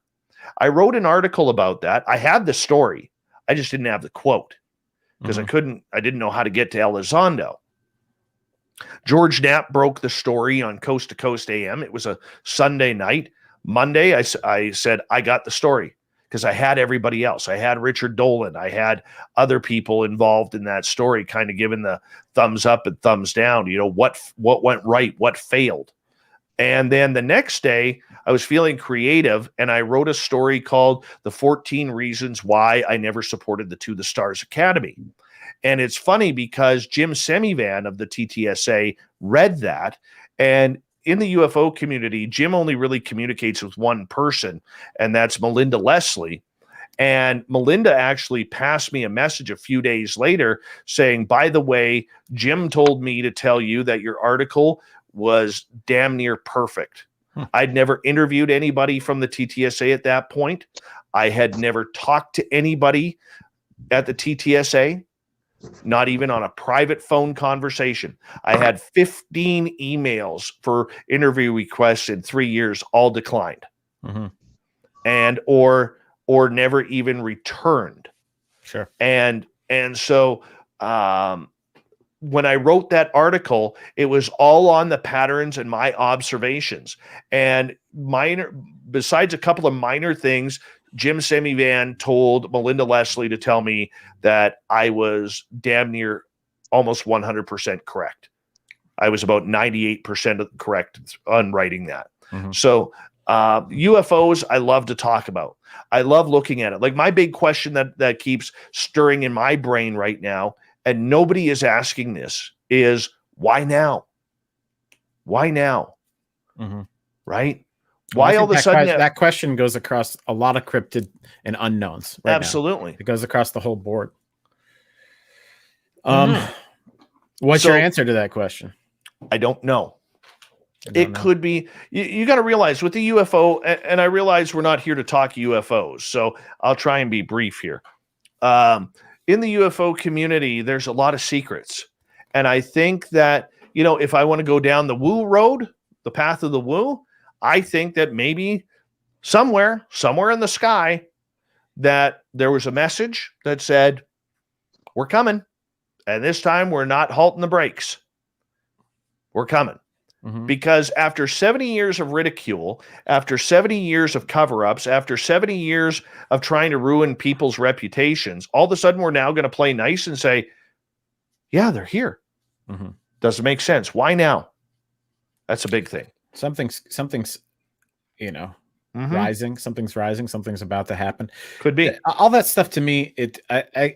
I wrote an article about that. I had the story. I just didn't have the quote because I didn't know how to get to Elizondo. George Knapp broke the story on Coast to Coast AM. It was a Sunday night. Monday, I said, I got the story because I had everybody else. I had Richard Dolan. I had other people involved in that story, kind of giving the thumbs up and thumbs down, you know, what went right, what failed. And then the next day, I was feeling creative, and I wrote a story called The 14 Reasons Why I Never Supported the To the Stars Academy. And it's funny because Jim Semivan of the TTSA read that, and in the UFO community, Jim only really communicates with one person, and that's Melinda Leslie. And Melinda actually passed me a message a few days later saying, by the way, Jim told me to tell you that your article was damn near perfect. I'd never interviewed anybody from the TTSA at that point. I had never talked to anybody at the TTSA, not even on a private phone conversation. I had 15 emails for interview requests in 3 years, all declined. Mm-hmm. And or never even returned. Sure. And so when I wrote that article, it was all on the patterns and my observations. And besides a couple of minor things, Jim Semivan told Melinda Leslie to tell me that I was damn near almost 100% correct. I was about 98% correct on writing that. Mm-hmm. So UFOs, I love to talk about. I love looking at it. Like my big question that keeps stirring in my brain right now, and nobody is asking this, is why now? Why now? Mm-hmm. Right? Well, Why all of a sudden that question goes across a lot of cryptid and unknowns right absolutely. now. It goes across the whole board. Mhm. What's your answer to that question? I don't know. Could be, you got to realize with the UFO, and I realize we're not here to talk UFOs, so I'll try and be brief here. In the UFO community, there's a lot of secrets. And I think that, if I want to go down the woo road, the path of the woo, I think that maybe somewhere in the sky, that there was a message that said, we're coming. And this time we're not halting the brakes. We're coming. Mm-hmm. Because after 70 years of ridicule, after 70 years of cover-ups, after 70 years of trying to ruin people's reputations, all of a sudden we're now going to play nice and say, yeah, they're here. Mm-hmm. Doesn't make sense. Why now? That's a big thing. Something's mm-hmm. rising. Something's rising. Something's about to happen. Could be. All that stuff to me, I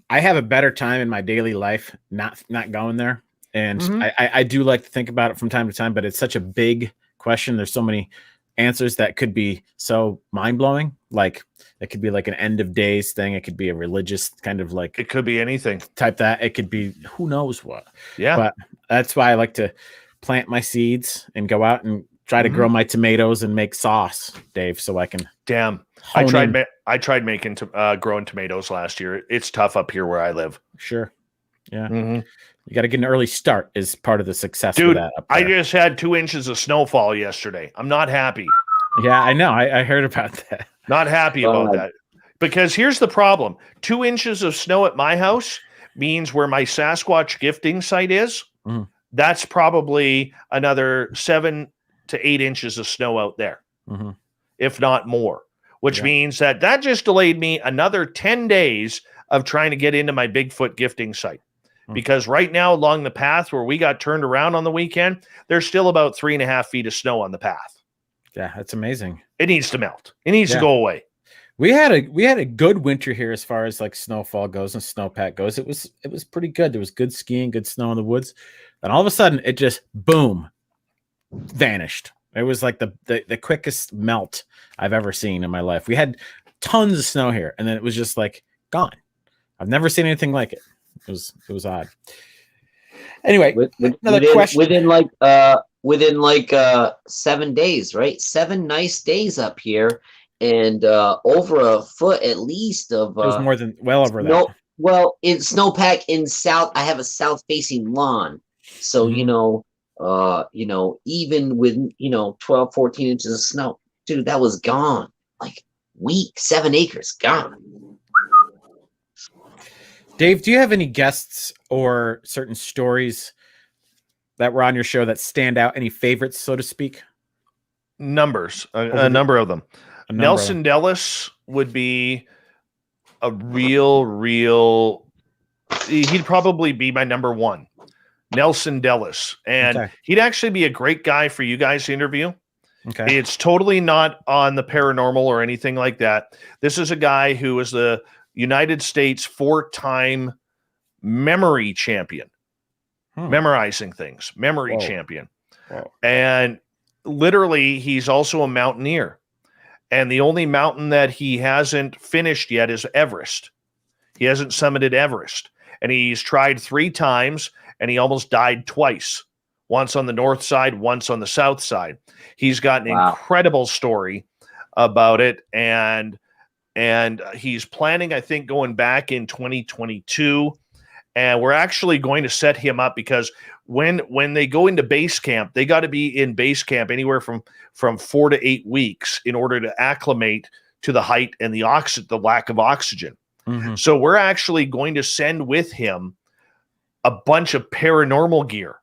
have a better time in my daily life not going there. And mm-hmm. I do like to think about it from time to time, but it's such a big question. There's so many answers that could be so mind-blowing. Like it could be like an end of days thing. It could be a religious kind of like, it could be anything type that. It could be who knows what. Yeah. But that's why I like to plant my seeds and go out and try to grow my tomatoes and make sauce, Dave, so I can. Damn. I tried making growing tomatoes last year. It's tough up here where I live. Sure. Yeah. Mm-hmm. You got to get an early start is part of the success. Dude, of that up there. I just had 2 inches of snowfall yesterday. I'm not happy. Yeah, I know. I heard about that. Not happy about that. Because here's the problem. 2 inches of snow at my house means where my Sasquatch gifting site is, that's probably another 7 to 8 inches of snow out there, if not more, which means that just delayed me another 10 days of trying to get into my Bigfoot gifting site. Because right now along the path where we got turned around on the weekend, there's still about 3.5 feet of snow on the path. Yeah, that's amazing. It needs to melt. It needs to go away. We had a good winter here as far as like snowfall goes and snowpack goes. It was pretty good. There was good skiing, good snow in the woods. And all of a sudden it just boom vanished. It was like the quickest melt I've ever seen in my life. We had tons of snow here, and then it was just like gone. I've never seen anything like it. It was odd. Anyway, another question. Within like 7 days, right? 7 nice days up here, and over a foot at least of. It was more than well over that. Well, in snowpack in south, I have a south-facing lawn, so even with 12, 14 inches of snow, dude, that was gone. Like 7 acres gone. Dave, do you have any guests or certain stories that were on your show that stand out? Any favorites, so to speak? Numbers, a number of them. Nelson Dellis would be a real. He'd probably be my number one. Nelson Dellis, and he'd actually be a great guy for you guys to interview. Okay, it's totally not on the paranormal or anything like that. This is a guy who is the United States 4-time memory champion, memorizing things, memory champion. Wow. And literally he's also a mountaineer. And the only mountain that he hasn't finished yet is Everest. He hasn't summited Everest. And he's tried 3 times, and he almost died twice. Once on the north side, once on the south side. He's got an incredible story about it. And he's planning, I think, going back in 2022. And we're actually going to set him up because when they go into base camp, they got to be in base camp anywhere from 4 to 8 weeks in order to acclimate to the height and the lack of oxygen. So we're actually going to send with him a bunch of paranormal gear,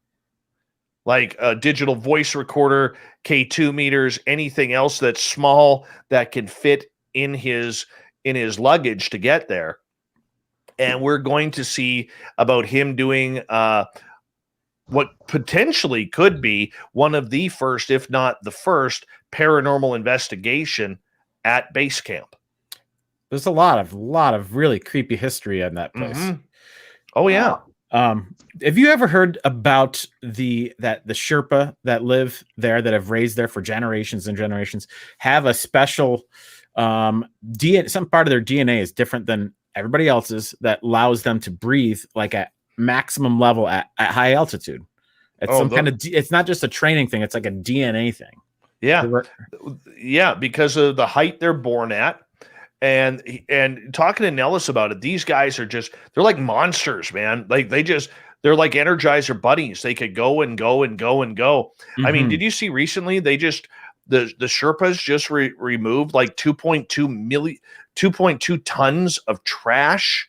like a digital voice recorder, K2 meters, anything else that's small that can fit in his luggage to get there. And we're going to see about him doing what potentially could be one of the first, if not the first, paranormal investigation at base camp. There's a lot of really creepy history in that place. Oh yeah. Have you ever heard about the Sherpa that live there, that have raised there for generations and generations, have a special DNA? Some part of their DNA is different than everybody else's, that allows them to breathe like at maximum level at high altitude. It's Oh, some kind of it's not just a training thing, it's like a DNA thing. yeah. Yeah, because of the height they're born at. And talking to Nellis about it, these guys are they're like monsters, man. Like they're like Energizer bunnies. They could go and go and go and go. I mean, did you see recently the Sherpas just removed like 2.2 tons of trash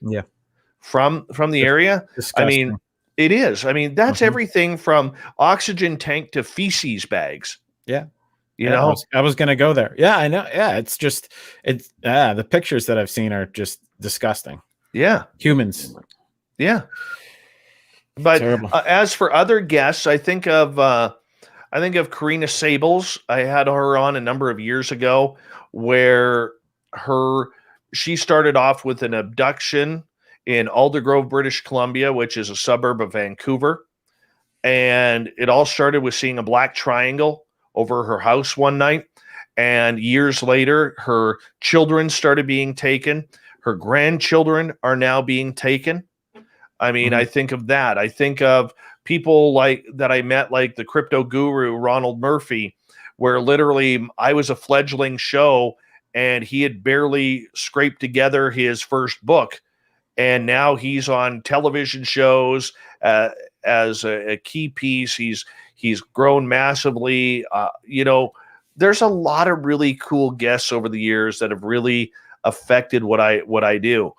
from the area? Disgusting. I mean, it is. I mean, that's everything from oxygen tank to feces bags. Yeah. You know, I was going to go there. Yeah, I know. Yeah, it's the pictures that I've seen are just disgusting. Yeah. Humans. Yeah. But as for other guests, I think of Karina Sables. I had her on a number of years ago, where she started off with an abduction in Aldergrove, British Columbia, which is a suburb of Vancouver. And it all started with seeing a black triangle over her house one night. And years later, her children started being taken. Her grandchildren are now being taken. I mean, I think of that. I think of people like that I met, like the crypto guru, Ronald Murphy, where literally I was a fledgling show and he had barely scraped together his first book. And now he's on television shows as a key piece. He's grown massively. There's a lot of really cool guests over the years that have really affected what I do.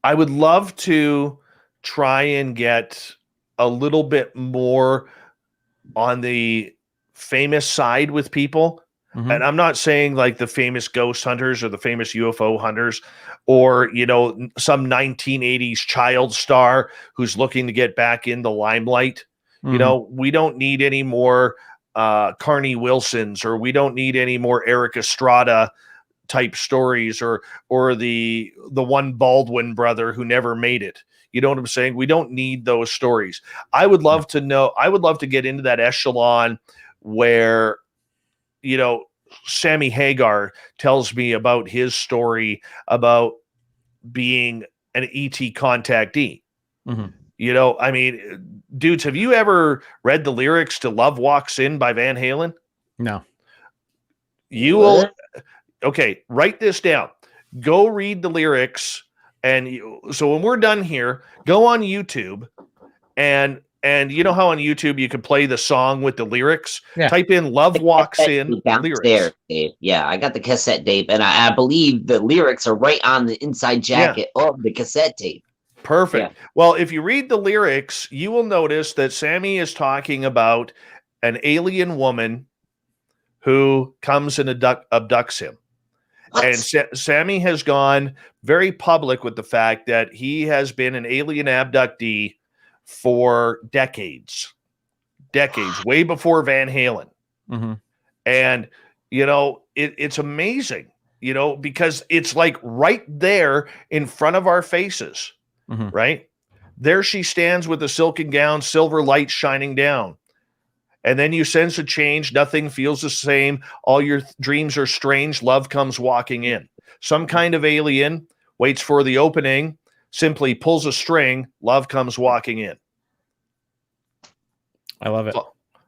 I would love to try and get a little bit more on the famous side with people. And I'm not saying like the famous ghost hunters or the famous UFO hunters, or, some 1980s child star who's looking to get back in the limelight. We don't need any more Carney Wilsons, or we don't need any more Eric Estrada type stories, or the one Baldwin brother who never made it. You know what I'm saying? We don't need those stories. I would love to get into that echelon where, Sammy Hagar tells me about his story about being an ET contactee. I mean, dudes, have you ever read the lyrics to Love Walks In by Van Halen? No. You will. Okay, write this down. Go read the lyrics. So when we're done here, go on YouTube and you know how on YouTube you can play the song with the lyrics? Yeah. Type in Love Walks In lyrics. There, Dave. Yeah, I got the cassette tape, and I believe the lyrics are right on the inside jacket of the cassette tape. Perfect. Yeah. Well, if you read the lyrics, you will notice that Sammy is talking about an alien woman who comes and abducts him. What? And Sammy has gone very public with the fact that he has been an alien abductee for decades, way before Van Halen. And, it's amazing, because it's like right there in front of our faces, right? There she stands with a silken gown, silver light shining down. And then you sense a change. Nothing feels the same. All your dreams are strange. Love comes walking in. Some kind of alien waits for the opening, simply pulls a string. Love comes walking in. I love it.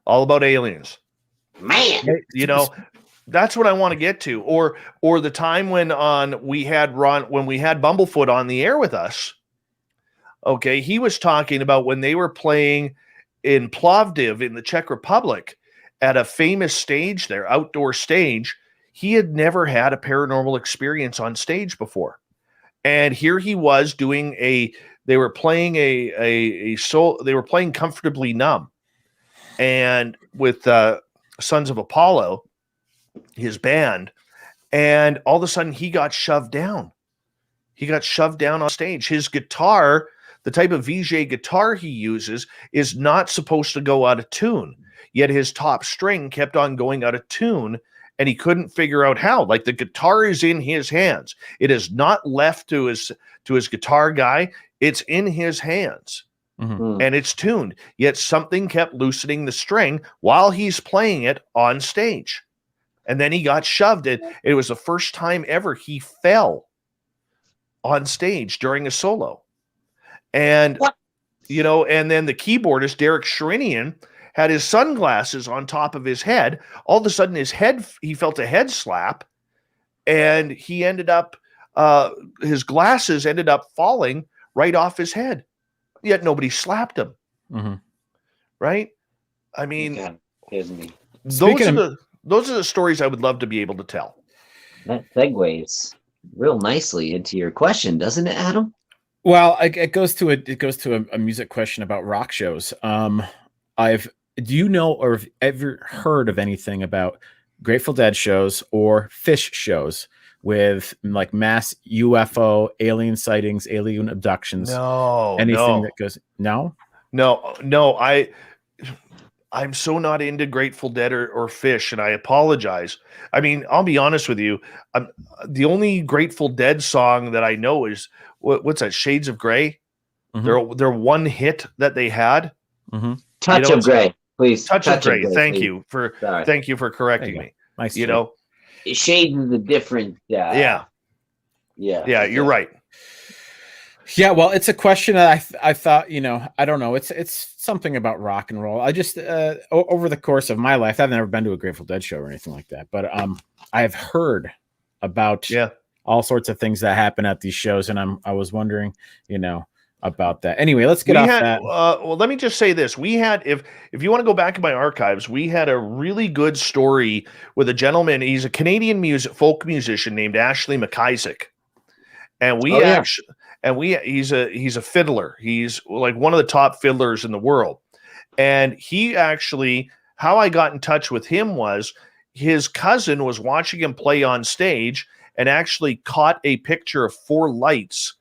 All about aliens. Man. That's what I want to get to. Or the time when we had Bumblefoot on the air with us. Okay, he was talking about when they were playing in Plovdiv in the Czech Republic at a famous stage there, outdoor stage. He had never had a paranormal experience on stage before. And here he was doing they were playing they were playing Comfortably Numb. And with Sons of Apollo, his band, and all of a sudden he got shoved down. He got shoved down on stage. His guitar, the type of VJ guitar he uses, is not supposed to go out of tune. Yet his top string kept on going out of tune, and he couldn't figure out how. Like, the guitar is in his hands. It is not left to his guitar guy. It's in his hands. Mhm. And it's tuned, yet something kept loosening the string while he's playing it on stage. And then he got shoved. It was the first time ever he fell on stage during a solo. And, What? and then the keyboardist, Derek Sherinian, had his sunglasses on top of his head. All of a sudden, he felt a head slap, and he ended up, his glasses ended up falling right off his head. Yet nobody slapped him. Mhm. Right? I mean, God, kidding me. those are the stories I would love to be able to tell. That segues real nicely into your question, doesn't it, Adam? Well, it goes to a music question about rock shows. Do you know or have ever heard of anything about Grateful Dead shows or Fish shows with like mass UFO alien sightings, alien abductions? Anything that goes? No. I'm so not into Grateful Dead or Fish, and I apologize. I mean, I'll be honest with you. The only Grateful Dead song that I know is what's that? Shades of Grey. Mhm. Their one hit that they had. Mhm. Touch of Grey, please. Touch of Grey. Please. Thank you for correcting me. Nice. Shades is a different. Yeah. You're right. Yeah, well, it's a question that I thought, I don't know. It's something about rock and roll. I just over the course of my life, I've never been to a Grateful Dead show or anything like that, but I've heard about all sorts of things that happen at these shows, and I was wondering, about that. Anyway, let's get off that. Well, let me just say this: we had, if you want to go back in my archives, we had a really good story with a gentleman. He's a Canadian folk musician named Ashley McIsaac, and he's a fiddler. He's like one of the top fiddlers in the world. And he actually, how I got in touch with him was his cousin was watching him play on stage and actually caught a picture of 4 lights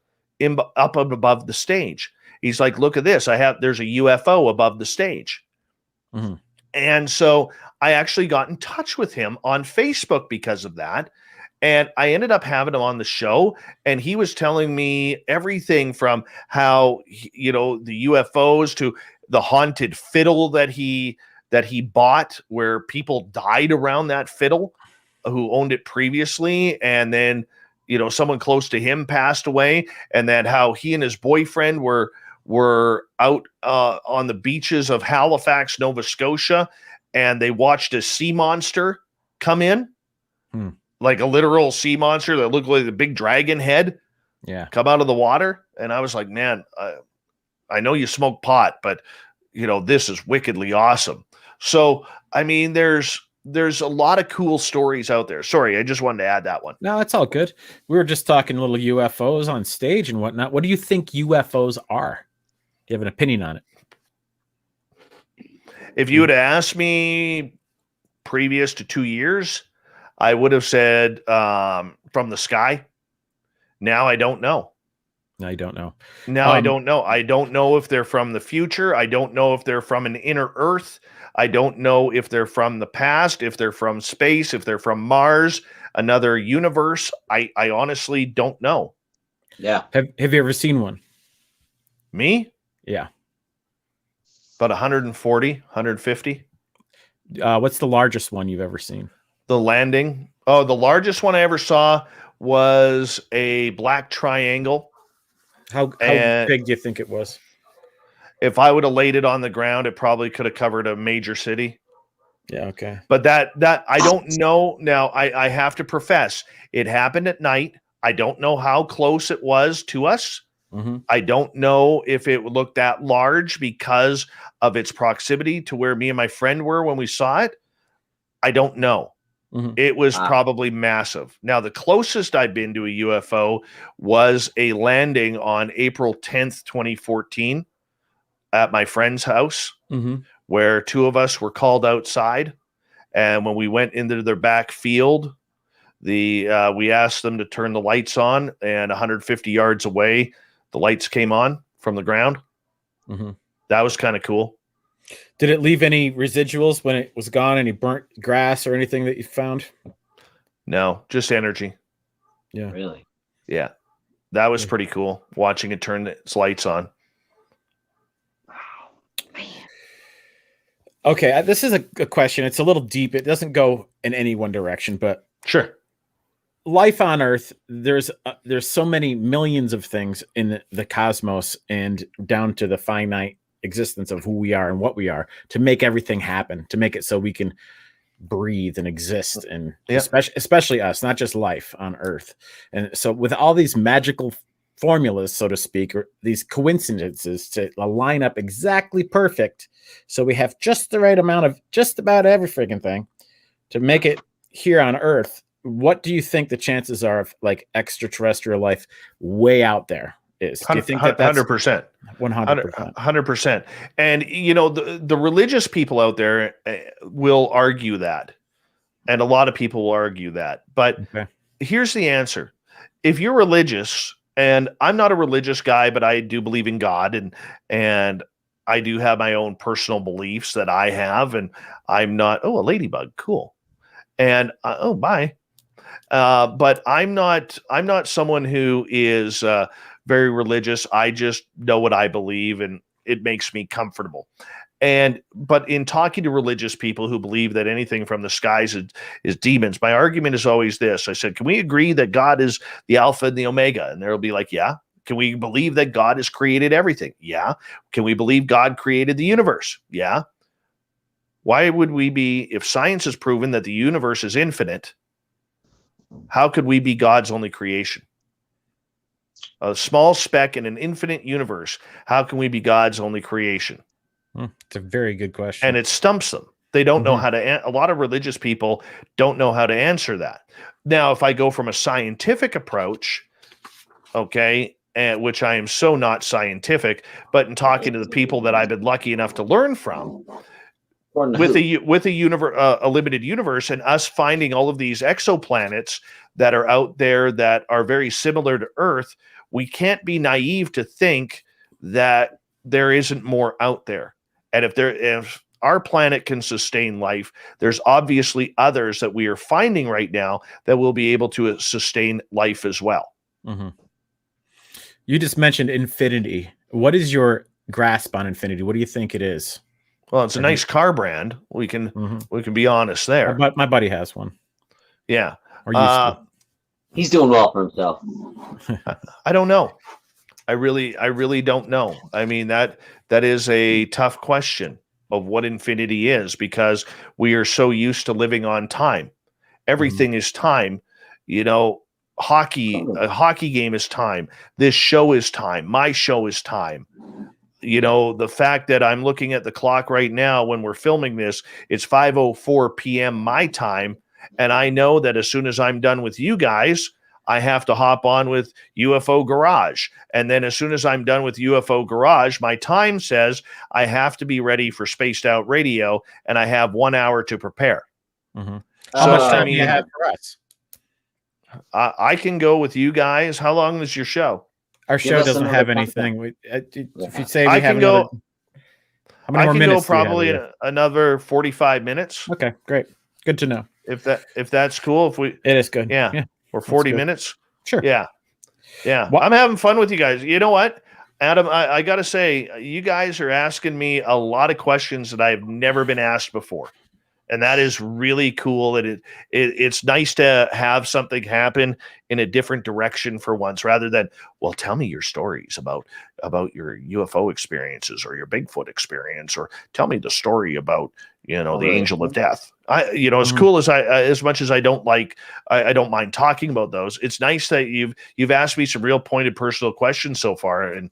up above the stage. He's like, look at this. There's a UFO above the stage. Mm-hmm. And so I actually got in touch with him on Facebook because of that. And I ended up having him on the show, and he was telling me everything from how, the UFOs to the haunted fiddle that he bought, where people died around that fiddle who owned it previously. And then, someone close to him passed away, and then how he and his boyfriend were out on the beaches of Halifax, Nova Scotia, and they watched a sea monster come in. Like a literal sea monster that looked like a big dragon head come out of the water. And I was like, man, I know you smoke pot, but this is wickedly awesome. So, I mean, there's a lot of cool stories out there. Sorry, I just wanted to add that one. No, it's all good. We were just talking little UFOs on stage and whatnot. What do you think UFOs are? Do you have an opinion on it? If you would have asked me previous to 2 years, I would have said from the sky. Now I don't know. No, you don't know. I don't know. I don't know if they're from the future. I don't know if they're from an inner Earth. I don't know if they're from the past, if they're from space, if they're from Mars, another universe. I honestly don't know. Yeah. Have you ever seen one? Me? Yeah. About 140, 150. What's the largest one you've ever seen? The landing. Oh, the largest one I ever saw was a black triangle. How big do you think it was? If I would have laid it on the ground, it probably could have covered a major city. Yeah, okay. But that I don't know. Now, I have to profess, it happened at night. I don't know how close it was to us. Mm-hmm. I don't know if it looked that large because of its proximity to where me and my friend were when we saw it. I don't know. Mm-hmm. It was probably massive. Now, the closest I've been to a UFO was a landing on April 10th, 2014 at my friend's house, where 2 of us were called outside. And when we went into their back field, we asked them to turn the lights on, and 150 yards away, the lights came on from the ground. Mm-hmm. That was kind of cool. Did it leave any residuals when it was gone? Any burnt grass or anything that you found? No, just energy. Yeah. Really? Yeah. That was pretty cool, watching it turn its lights on. Wow. Man. Okay, this is a question. It's a little deep. It doesn't go in any one direction, but Sure. life on Earth, there's so many millions of things in the cosmos and down to the finite existence of who we are and what we are to make everything happen, to make it so we can breathe and exist, and especially us, not just life on Earth. And so with all these magical formulas, so to speak, or these coincidences to line up exactly perfect, so we have just the right amount of just about every freaking thing to make it here on Earth. What do you think the chances are of like extraterrestrial life way out there is? Do you think that that's 100%? 100%? 100%. And you know, the religious people out there will argue that, and a lot of people will argue that. But here's the answer: if you're religious, and I'm not a religious guy, but I do believe in God, and I do have my own personal beliefs that I have, and I'm not. Oh, a ladybug, cool. And oh, bye. But I'm not someone who is very religious. I just know what I believe, and it makes me comfortable. But in talking to religious people who believe that anything from the skies is demons, my argument is always this. I said, can we agree that God is the Alpha and the Omega? And they'll be like, yeah. Can we believe that God has created everything? Yeah. Can we believe God created the universe? Yeah. Why would we be, if science has proven that the universe is infinite, how could we be God's only creation? A small speck in an infinite universe. How can we be God's only creation? It's a very good question. And it stumps them. They don't know how to, a lot of religious people don't know how to answer that. Now, if I go from a scientific approach, okay, which I am so not scientific, but in talking to the people that I've been lucky enough to learn from, with a limited universe, and us finding all of these exoplanets that are out there that are very similar to Earth, we can't be naive to think that there isn't more out there. And if our planet can sustain life, there's obviously others that we are finding right now that will be able to sustain life as well. Mm-hmm. You just mentioned infinity. What is your grasp on infinity? What do you think it is? Well, it's a nice car brand. We can be honest there. My buddy has one. Yeah. Or used to. He's doing well for himself. I don't know. I really don't know. I mean, that is a tough question of what infinity is, because we are so used to living on time. Everything is time. You know, a hockey game is time. This show is time. My show is time. You know, the fact that I'm looking at the clock right now when we're filming this, it's 5:04 p.m. my time. And I know that as soon as I'm done with you guys, I have to hop on with UFO Garage. And then as soon as I'm done with UFO Garage, my time says I have to be ready for Spaced Out Radio, and I have 1 hour to prepare. How much time do you have for us? I can go with you guys. How long is your show? Our show doesn't have anything. If you say we I have can go, how many more minutes? Go probably another 45 minutes. Okay, great. Good to know. If that's cool. It is good. Yeah. Or 40 minutes. Sure. Yeah. Well, I'm having fun with you guys. You know what, Adam, I got to say, you guys are asking me a lot of questions that I've never been asked before. And that is really cool. That it's nice to have something happen in a different direction for once, rather than, well, tell me your stories about your UFO experiences or your Bigfoot experience, or tell me the story about, you know, the angel of death. As cool as as much as I don't mind talking about those. It's nice that you've asked me some real pointed personal questions so far, and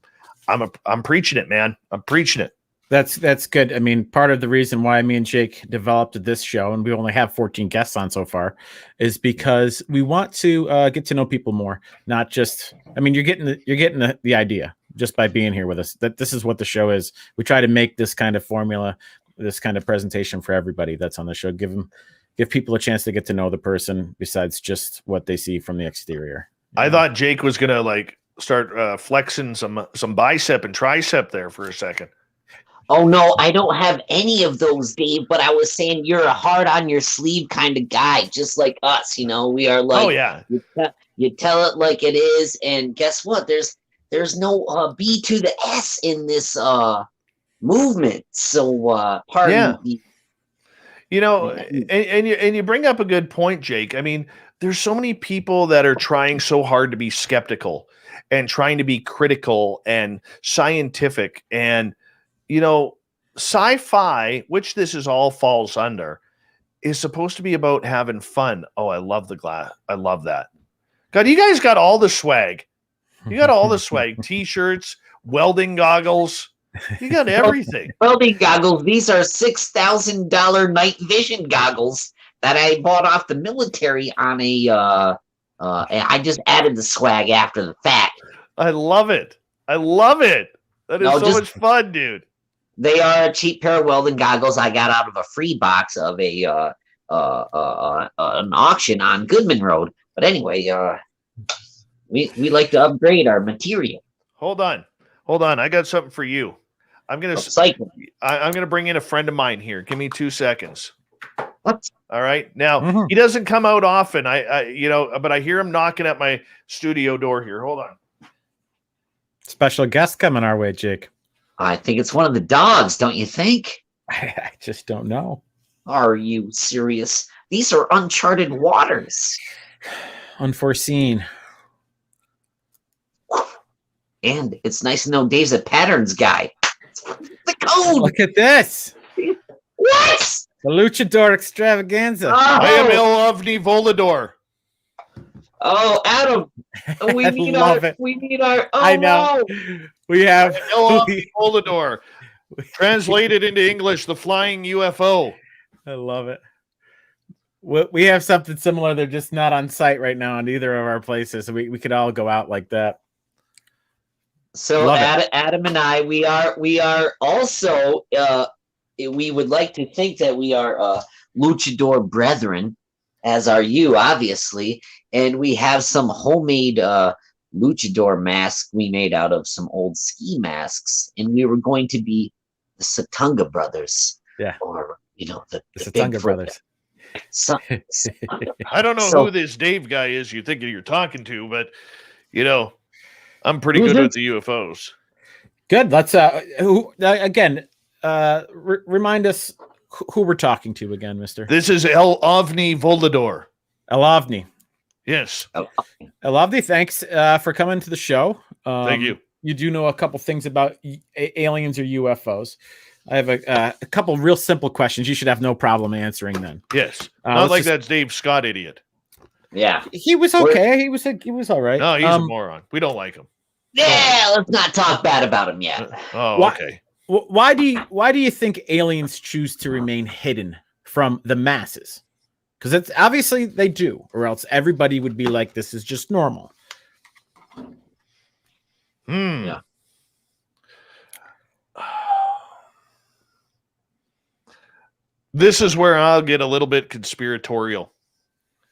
I'm preaching it, man. I'm preaching it. That's good. I mean, part of the reason why me and Jake developed this show, and we only have 14 guests on so far, is because we want to get to know people more. Not just, I mean, you're getting the idea just by being here with us, that this is what the show is. We try to make this kind of formula, this kind of presentation for everybody that's on the show. Give people a chance to get to know the person besides just what they see from the exterior. I thought Jake was gonna start flexing some bicep and tricep there for a second. Oh no, I don't have any of those, Dave. But I was saying you're a hard on your sleeve kind of guy, just like us. We are like, Oh yeah. you tell it like it is, and guess what? There's no B to the S in this movement. So pardon Yeah. And you bring up a good point, Jake. I mean, there's so many people that are trying so hard to be skeptical and trying to be critical and scientific and sci-fi, which this is all falls under, is supposed to be about having fun. Oh, I love the glass. I love that. God, you guys got all the swag. You got all the swag. T-shirts, welding goggles. You got everything. Welding goggles. These are $6,000 night vision goggles that I bought off the military on a. I just added the swag after the fact. I love it. I love it. That is so much fun, dude. They are a cheap pair of welding goggles I got out of a free box of an auction on Goodman Road. But anyway, we like to upgrade our material. Hold on. I got something for you. I'm gonna bring in a friend of mine here. Give me 2 seconds. What? All right. Now he doesn't come out often. But I hear him knocking at my studio door here. Hold on. Special guest coming our way, Jake. I think it's one of the dogs, don't you think? I just don't know. Are you serious? These are uncharted waters. Unforeseen. And it's nice to know Dave's a patterns guy. The code. Look at this. What? The Luchador Extravaganza. Oh. I am El Ovni Volador. Oh, Adam. We need our. Oh, I know. No. We have El Ovni Volador. Translated into English, the flying UFO. I love it. We have something similar. They're just not on site right now in either of our places. So we could all go out like that. So Adam and I, we are also. We would like to think that we are luchador brethren, as are you, obviously, and we have some homemade luchador mask we made out of some old ski masks, and we were going to be the Satunga brothers. Yeah. Or the Satunga brothers. I don't know who this Dave guy is you think you're talking to, but I'm pretty good with the UFOs. Good. Let's again remind us who we're talking to again, mister. This is El Ovni Volador. El Ovni. Yes. El Ovni, thanks for coming to the show. Thank you. You do know a couple things about aliens or UFOs. I have a couple real simple questions. You should have no problem answering them. Yes. Not like that Dave Scott idiot. Yeah. He was okay. He was all right. No, he's a moron. We don't like him. Yeah, let's not talk bad about him yet. Okay. Why do you think aliens choose to remain hidden from the masses? Because it's obviously they do, or else everybody would be like, this is just normal. Yeah. This is where I'll get a little bit conspiratorial.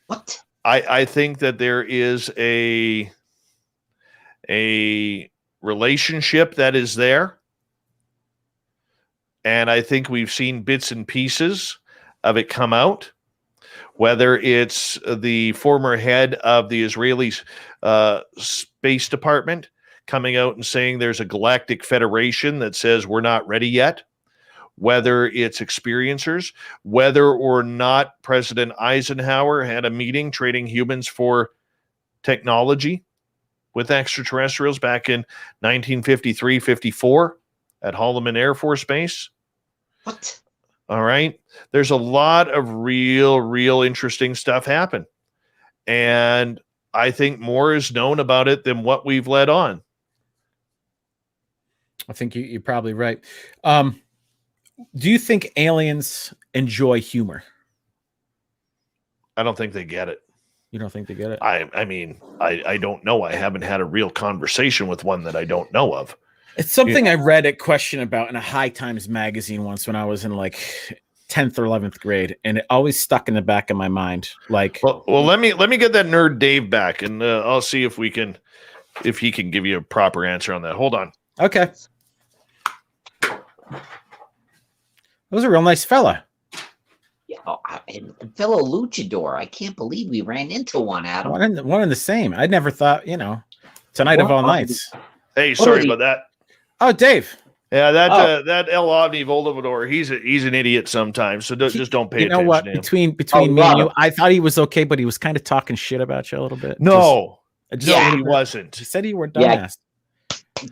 What? I think that there is a relationship that is there. And I think we've seen bits and pieces of it come out, whether it's the former head of the Israeli Space Department coming out and saying there's a galactic federation that says we're not ready yet, whether it's experiencers, whether or not President Eisenhower had a meeting trading humans for technology with extraterrestrials back in 1953-54 at Holloman Air Force Base. What? All right. There's a lot of real interesting stuff happen. And I think more is known about it than what we've let on. I think you're probably right. Do you think aliens enjoy humor? I don't think they get it. You don't think they get it? I mean, I don't know. I haven't had a real conversation with one that I don't know of. It's something I read a question about in a High Times magazine once when I was in like 10th or 11th grade, and it always stuck in the back of my mind. Like, well, let me get that nerd Dave back, and I'll see if he can give you a proper answer on that. Hold on. Okay. was a real nice fella. Yeah, and fellow luchador. I can't believe we ran into one, Adam. One and the same. I never thought, tonight of all nights. Hey, What sorry are the- about that. Oh, Dave. Yeah, that El Omni Voldemort, he's an idiot sometimes. So just don't pay attention What? to him. Between me and you, Robert. I thought he was okay, but he was kind of talking shit about you a little bit. No, Yeah. he wasn't. He said you were Yeah. dumbass.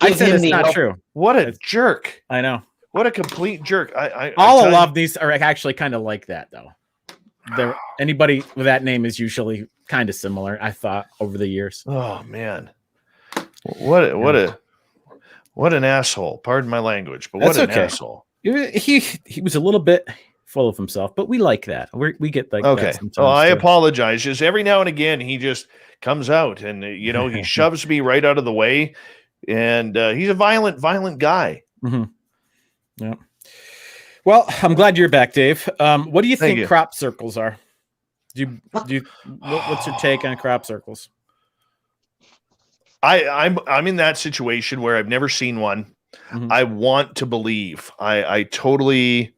I Give said him it's the not help. true. What a jerk! I know. What a complete jerk! All tell of you- love these are actually kind of like that, though. Anybody with that name is usually kind of similar. I thought over the years. Oh man, what an asshole! Pardon my language, but That's what an okay. asshole. He was a little bit full of himself, but we like that. We get like Okay, that sometimes. well, I too. apologize. Just every now and again, he just comes out and he shoves me right out of the way, and he's a violent guy. Mm-hmm. Yeah. Well, I'm glad you're back, Dave. What do you Thank think you. crop circles are? What's your take on crop circles? I'm in that situation where I've never seen one. Mhm. I want to believe. I totally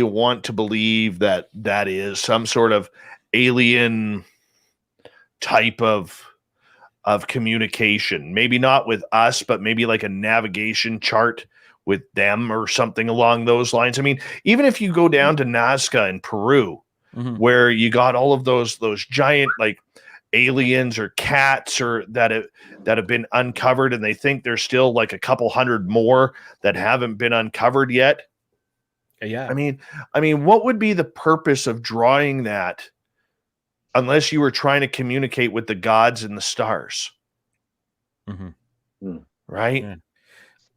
want to believe that is some sort of alien type of communication. Maybe not with us, but maybe like a navigation chart with them or something along those lines. I mean, even if you go down to Nazca in Peru, Mhm. where you got all of those giant like aliens or cats or that have been uncovered, and they think there's still like a couple hundred more that haven't been uncovered yet. Yeah. I mean, what would be the purpose of drawing that unless you were trying to communicate with the gods and the stars? Mhm. Right? Yeah.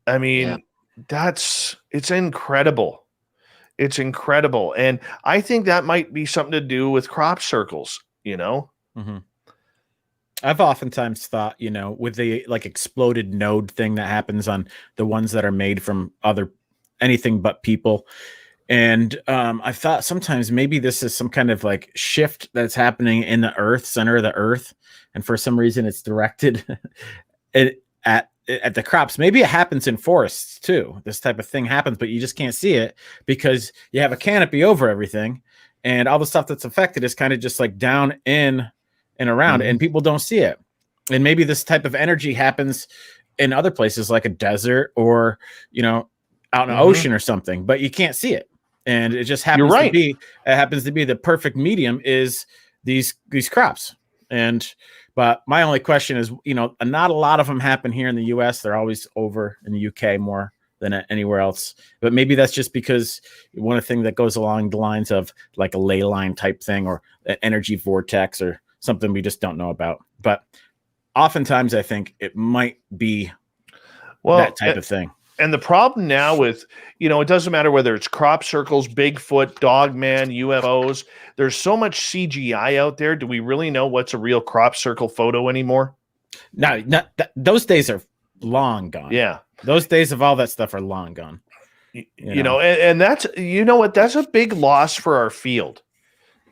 I mean, it's incredible. It's incredible. And I think that might be something to do with crop circles, Mhm. I've oftentimes thought, with the like exploded node thing that happens on the ones that are made from anything but people. And I thought sometimes maybe this is some kind of like shift that's happening in the center of the earth. And for some reason it's directed at the crops. Maybe it happens in forests too. This type of thing happens, but you just can't see it because you have a canopy over everything. And all the stuff that's affected is kind of just like down in and around, and people don't see it. And maybe this type of energy happens in other places like a desert or, out in the ocean or something, but you can't see it. And it just happens to be the perfect medium is these crops. But my only question is, not a lot of them happen here in the US. They're always over in the UK more than anywhere else. But maybe that's just because one of the things that goes along the lines of like a ley line type thing or an energy vortex or something we just don't know about. But oftentimes I think it might be that type of thing. And the problem now with, it doesn't matter whether it's crop circles, Bigfoot, Dogman, UFOs. There's so much CGI out there. Do we really know what's a real crop circle photo anymore? No, those days are long gone. Yeah. Those days of all that stuff are long gone. And that's, that's a big loss for our field.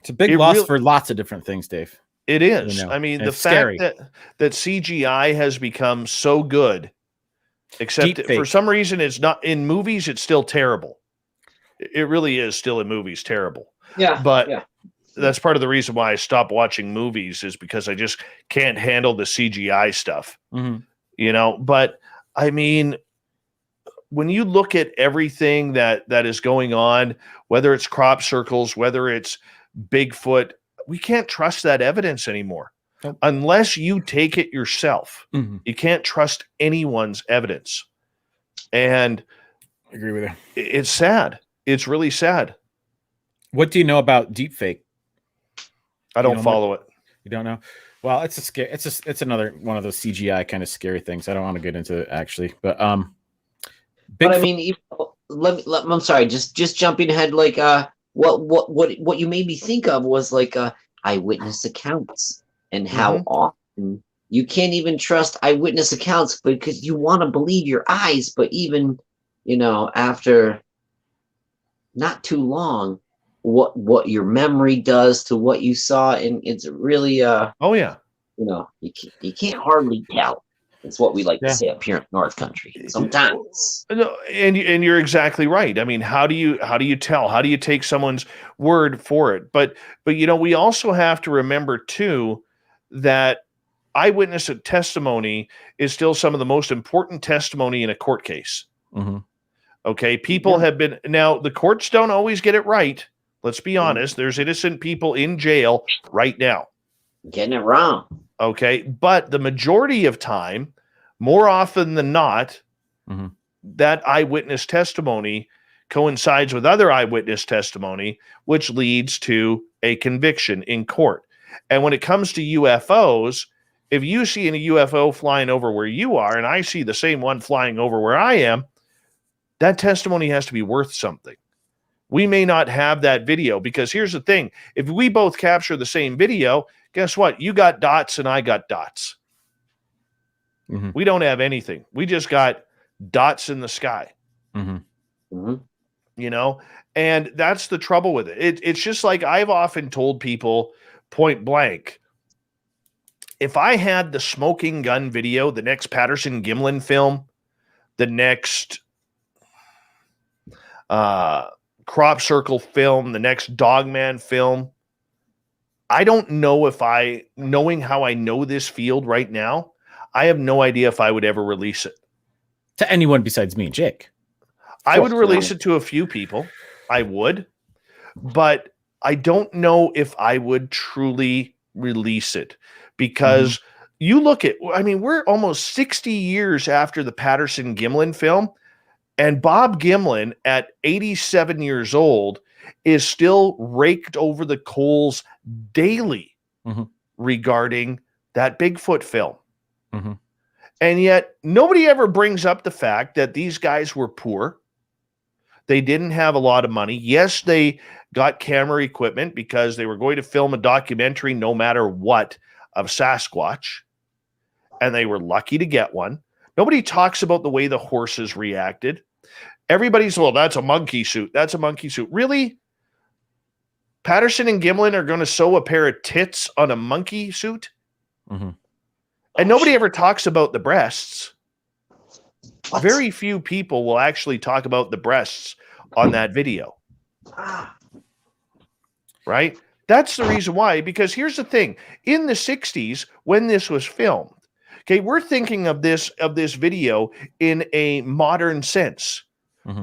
It's a big loss for lots of different things, Dave. It is. I mean, the fact that CGI has become so good, except for some reason it's not in movies, it's still terrible. It really is still in movies terrible. Yeah. But that's part of the reason why I stopped watching movies is because I just can't handle the CGI stuff. Mm-hmm. But I mean, when you look at everything that is going on, whether it's crop circles, whether it's Bigfoot, we can't trust that evidence anymore. Nope. Unless you take it yourself. Mm-hmm. You can't trust anyone's evidence. And I agree with you. It's sad. It's really sad. What do you know about deepfake? I don't follow it. You don't know? Well, it's another one of those CGI kind of scary things. I don't want to get into it actually, but but I mean, I'm sorry, just jumping ahead. Like, what you made me think of was like eyewitness accounts and how often you can't even trust eyewitness accounts because you want to believe your eyes, but even after not too long, what your memory does to what you saw, and it's really oh yeah, you can't hardly tell. It's what we like to Yeah. say up here in North Country. Sometimes. No, and you're exactly right. I mean, how do you tell? How do you take someone's word for it? But we also have to remember too that eyewitness testimony is still some of the most important testimony in a court case. Mm-hmm. Okay, people have been now. The courts don't always get it right. Let's be honest. There's innocent people in jail right now. Getting it wrong. Okay, but the majority of time, more often than not, that eyewitness testimony coincides with other eyewitness testimony, which leads to a conviction in court. And when it comes to UFOs, if you see a UFO flying over where you are, and I see the same one flying over where I am, that testimony has to be worth something. We may not have that video, because here's the thing. If we both capture the same video, guess what? You got dots and I got dots. We don't have anything. We just got dots in the sky. You know, and that's the trouble with it. It's just like I've often told people point blank, if I had the smoking gun video, the next Patterson-Gimlin film, the next crop circle film, the next Dogman film, I don't know if knowing how I know this field right now, I have no idea if I would ever release it. To anyone besides me and Jake. I would release it to a few people. I would. But I don't know if I would truly release it, because you look at, I mean, we're almost 60 years after the Patterson-Gimlin film, and Bob Gimlin at 87 years old is still raked over the coals daily regarding that Bigfoot film. And yet nobody ever brings up the fact that these guys were poor. They didn't have a lot of money. Yes, they got camera equipment because they were going to film a documentary no matter what of Sasquatch, and they were lucky to get one. Nobody talks about the way the horses reacted. Everybody's, well, that's a monkey suit. That's a monkey suit. Really? Patterson and Gimlin are going to sew a pair of tits on a monkey suit? And nobody ever talks about the breasts. Very few people will actually talk about the breasts on that video. Right? That's the reason why, because here's the thing. In the 60s, when this was filmed, okay, we're thinking of this video in a modern sense.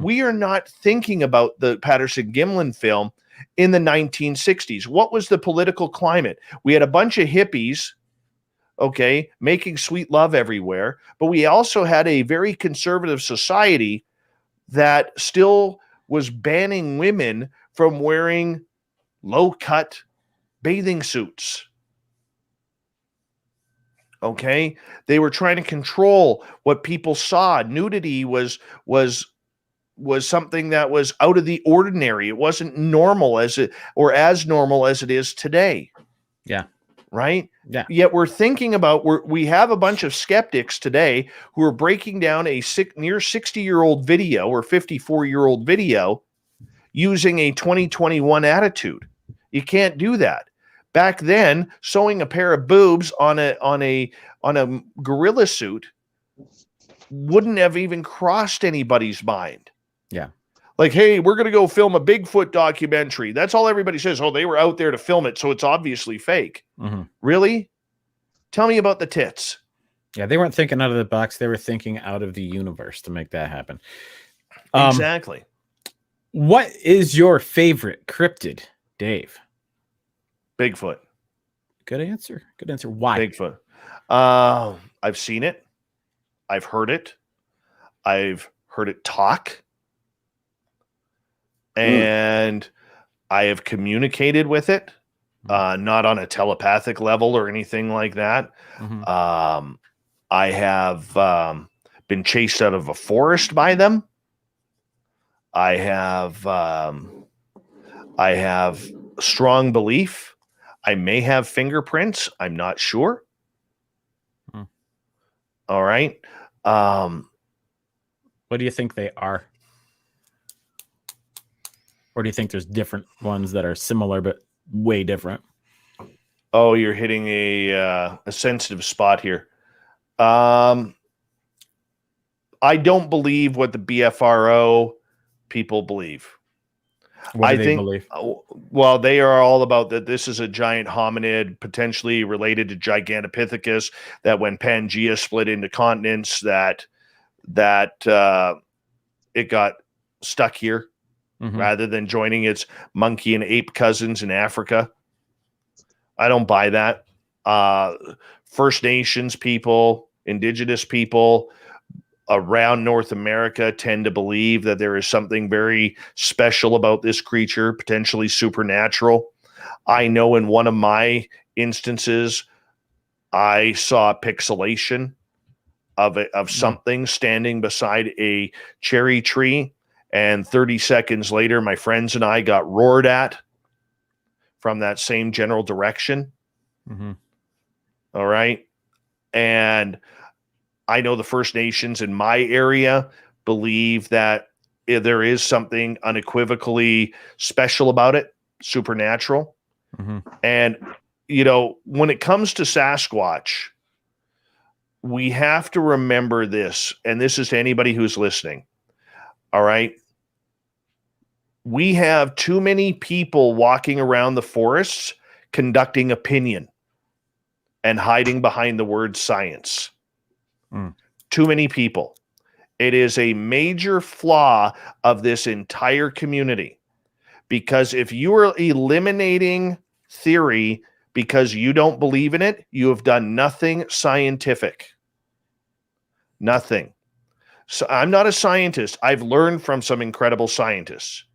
We are not thinking about the Patterson-Gimlin film in the 1960s. What was the political climate? We had a bunch of hippies, okay, making sweet love everywhere, but we also had a very conservative society that still was banning women from wearing low-cut bathing suits. Okay? They were trying to control what people saw. Nudity was something that was out of the ordinary. It wasn't normal as normal as it is today. Yeah. Right? Yeah. Yet we're thinking about, we have a bunch of skeptics today who are breaking down a near 60-year-old video or 54-year-old video using a 2021 attitude. You can't do that. Back then, sewing a pair of boobs on a gorilla suit wouldn't have even crossed anybody's mind. Yeah. Like, hey, we're going to go film a Bigfoot documentary. That's all everybody says. Oh, they were out there to film it, so it's obviously fake. Really? Tell me about the tits. Yeah, they weren't thinking out of the box. They were thinking out of the universe to make that happen. Exactly. What is your favorite cryptid, Dave? Bigfoot. Good answer. Good answer. Why? Bigfoot. I've seen it. I've heard it. I've heard it talk. And I have communicated with it, not on a telepathic level or anything like that. I have been chased out of a forest by them. I have strong belief. I may have fingerprints. I'm not sure. All right. What do you think they are? Or do you think there's different ones that are similar but way different? Oh, you're hitting a sensitive spot here. I don't believe what the BFRO people believe. What do I they think, believe? well, they are all about that this is a giant hominid, potentially related to Gigantopithecus, that when Pangea split into continents, that it got stuck here rather than joining its monkey and ape cousins in Africa. I don't buy that. First Nations people, indigenous people around North America tend to believe that there is something very special about this creature, potentially supernatural. I know in one of my instances, I saw pixelation of something standing beside a cherry tree, and 30 seconds later, my friends and I got roared at from that same general direction. All right. And I know the First Nations in my area believe that there is something unequivocally special about it, supernatural. And, when it comes to Sasquatch, we have to remember this, and this is to anybody who's listening. All right. We have too many people walking around the forests conducting opinion and hiding behind the word science. Too many people. It is a major flaw of this entire community, because if you are eliminating theory because you don't believe in it, you have done nothing scientific. Nothing. So I'm not a scientist. I've learned from some incredible scientists.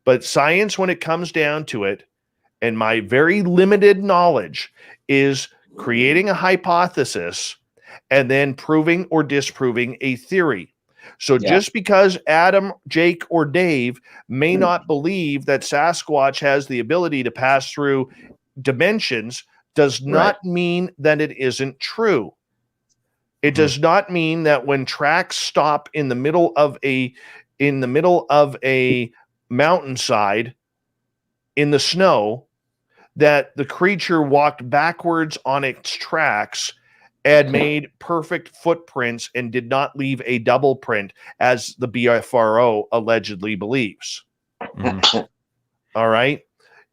But science, when it comes down to it, and my very limited knowledge, is creating a hypothesis and then proving or disproving a theory. So just because Adam, Jake, or Dave may not believe that Sasquatch has the ability to pass through dimensions does not mean that it isn't true. It does not mean that when tracks stop in the middle of a mountainside in the snow, that the creature walked backwards on its tracks and made perfect footprints and did not leave a double print, as the BFRO allegedly believes. All right?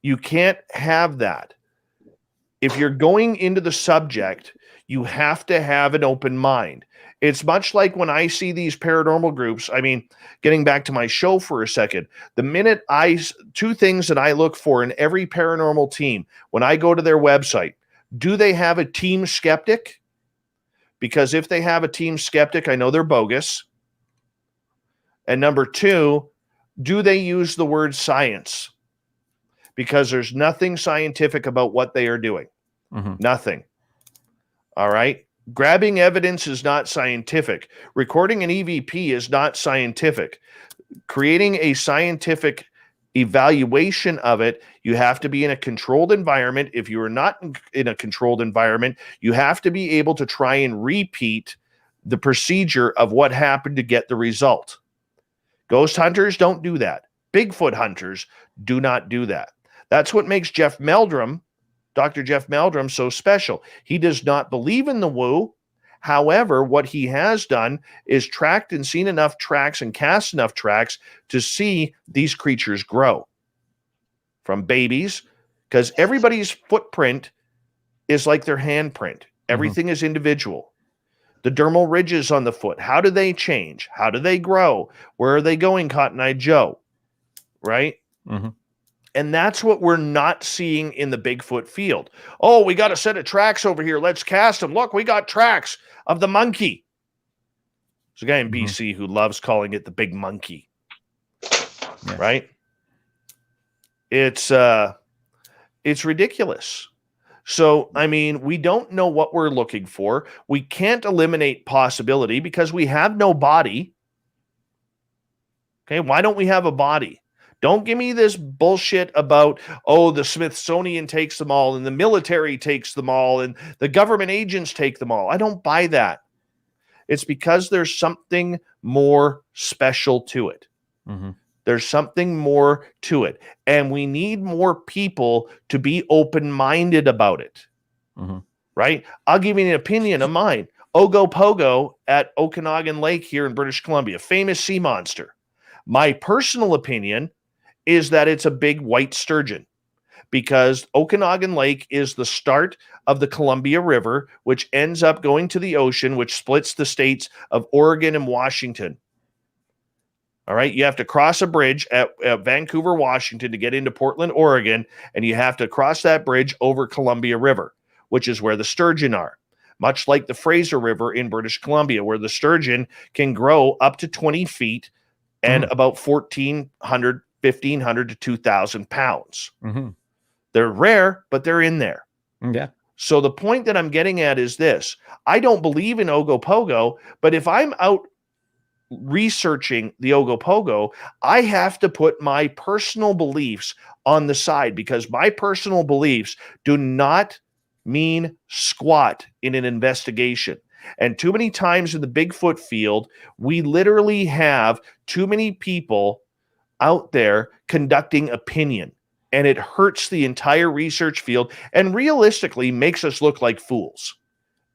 You can't have that. If you're going into the subject, you have to have an open mind. It's much like when I see these paranormal groups. I mean, getting back to my show for a second, the minute two things that I look for in every paranormal team, when I go to their website, do they have a team skeptic? Because if they have a team skeptic, I know they're bogus. And number two, do they use the word science? Because there's nothing scientific about what they are doing. Nothing. All right? Grabbing evidence is not scientific. Recording an EVP is not scientific. Creating a scientific evaluation of it, you have to be in a controlled environment. If you are not in a controlled environment, you have to be able to try and repeat the procedure of what happened to get the result. Ghost hunters don't do that. Bigfoot hunters do not do that. That's what makes Jeff Meldrum, Dr. Jeff Meldrum, so special. He does not believe in the woo. However, what he has done is tracked and seen enough tracks and cast enough tracks to see these creatures grow from babies, because everybody's footprint is like their handprint. Everything is individual. The dermal ridges on the foot, how do they change? How do they grow? Where are they going, Cotton Eye Joe? Right? And that's what we're not seeing in the Bigfoot field. Oh, we got a set of tracks over here. Let's cast them. Look, we got tracks of the monkey. There's a guy in BC who loves calling it the big monkey. Right? It's ridiculous. So, I mean, we don't know what we're looking for. We can't eliminate possibility because we have no body. Okay, why don't we have a body? Don't give me this bullshit about, oh, the Smithsonian takes them all and the military takes them all and the government agents take them all. I don't buy that. It's because there's something more special to it. There's something more to it. And we need more people to be open-minded about it. Right? I'll give you an opinion of mine. Ogopogo at Okanagan Lake here in British Columbia, famous sea monster. My personal opinion is that it's a big white sturgeon, because Okanagan Lake is the start of the Columbia River, which ends up going to the ocean, which splits the states of Oregon and Washington. All right, you have to cross a bridge at Vancouver, Washington to get into Portland, Oregon, and you have to cross that bridge over Columbia River, which is where the sturgeon are. Much like the Fraser River in British Columbia, where the sturgeon can grow up to 20 feet and about 1,500 to 2,000 pounds. They're rare, but they're in there. Yeah. So the point that I'm getting at is this. I don't believe in Ogopogo, but if I'm out researching the Ogopogo, I have to put my personal beliefs on the side, because my personal beliefs do not mean squat in an investigation. And too many times in the Bigfoot field, we literally have too many people out there conducting opinion, and it hurts the entire research field and realistically makes us look like fools.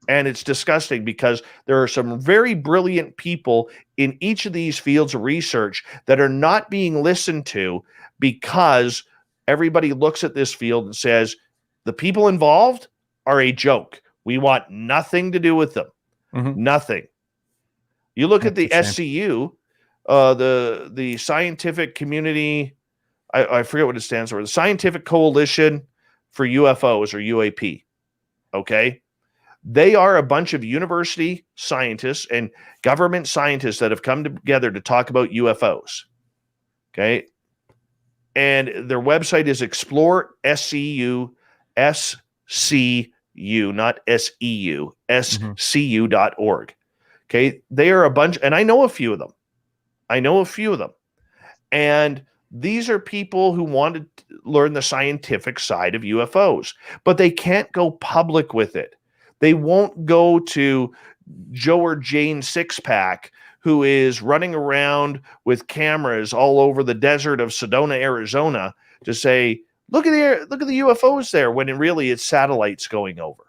And it's disgusting, because there are some very brilliant people in each of these fields of research that are not being listened to, because everybody looks at this field and says, the people involved are a joke. We want nothing to do with them. Nothing. You look at the SCU, the Scientific Community, I forget what it stands for, the Scientific Coalition for UFOs, or UAP. Okay? They are a bunch of university scientists and government scientists that have come together to talk about UFOs. Okay? And their website is Explore SCU, not SEU, SCU.org. Okay? They are a bunch, and I know a few of them. And these are people who want to learn the scientific side of UFOs, but they can't go public with it. They won't go to Joe or Jane Sixpack, who is running around with cameras all over the desert of Sedona, Arizona, to say, look at the UFOs there, when really it's satellites going over.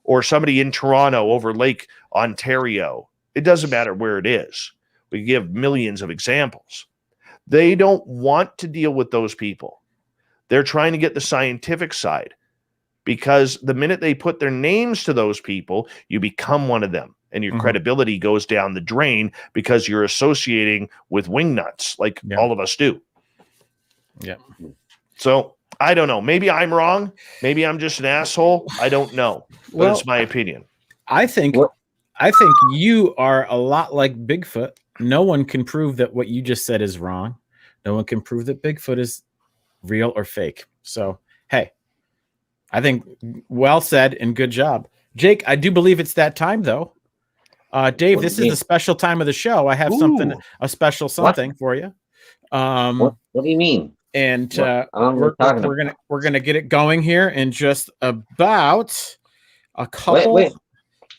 Or somebody in Toronto over Lake Ontario. It doesn't matter where it is. We give millions of examples. They don't want to deal with those people. They're trying to get the scientific side, because the minute they put their names to those people, you become one of them, and your credibility goes down the drain, because you're associating with wingnuts like all of us do. Yeah. So I don't know. Maybe I'm wrong. Maybe I'm just an asshole. I don't know. But it's my opinion. I think you are a lot like Bigfoot. No one can prove that what you just said is wrong. No one can prove that Bigfoot is real or fake. So, hey, I think well said and good job. Jake, I do believe it's that time, though. Dave, this is the special time of the show. I have a special something for you. What do you mean? And we're gonna get it going here in just about a couple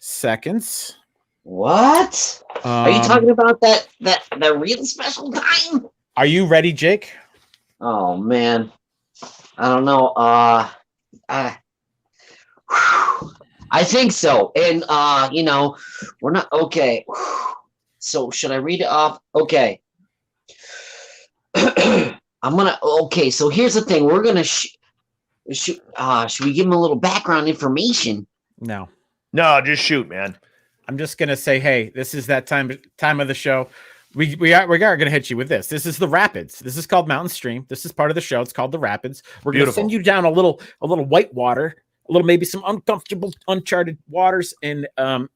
seconds. What? Are you talking about that real special time? Are you ready, Jake? Oh man, I don't know. I think so. And we're not okay. So should I read it off? Okay. Okay, so here's the thing. We're gonna should we give him a little background information? No, just shoot, man. I'm just gonna say, hey, this is that time of the show. We are gonna hit you with this. This is the Rapids. This is called Mountain Stream. This is part of the show. It's called the Rapids. We're gonna send you down a little white water, a little maybe some uncomfortable, uncharted waters, and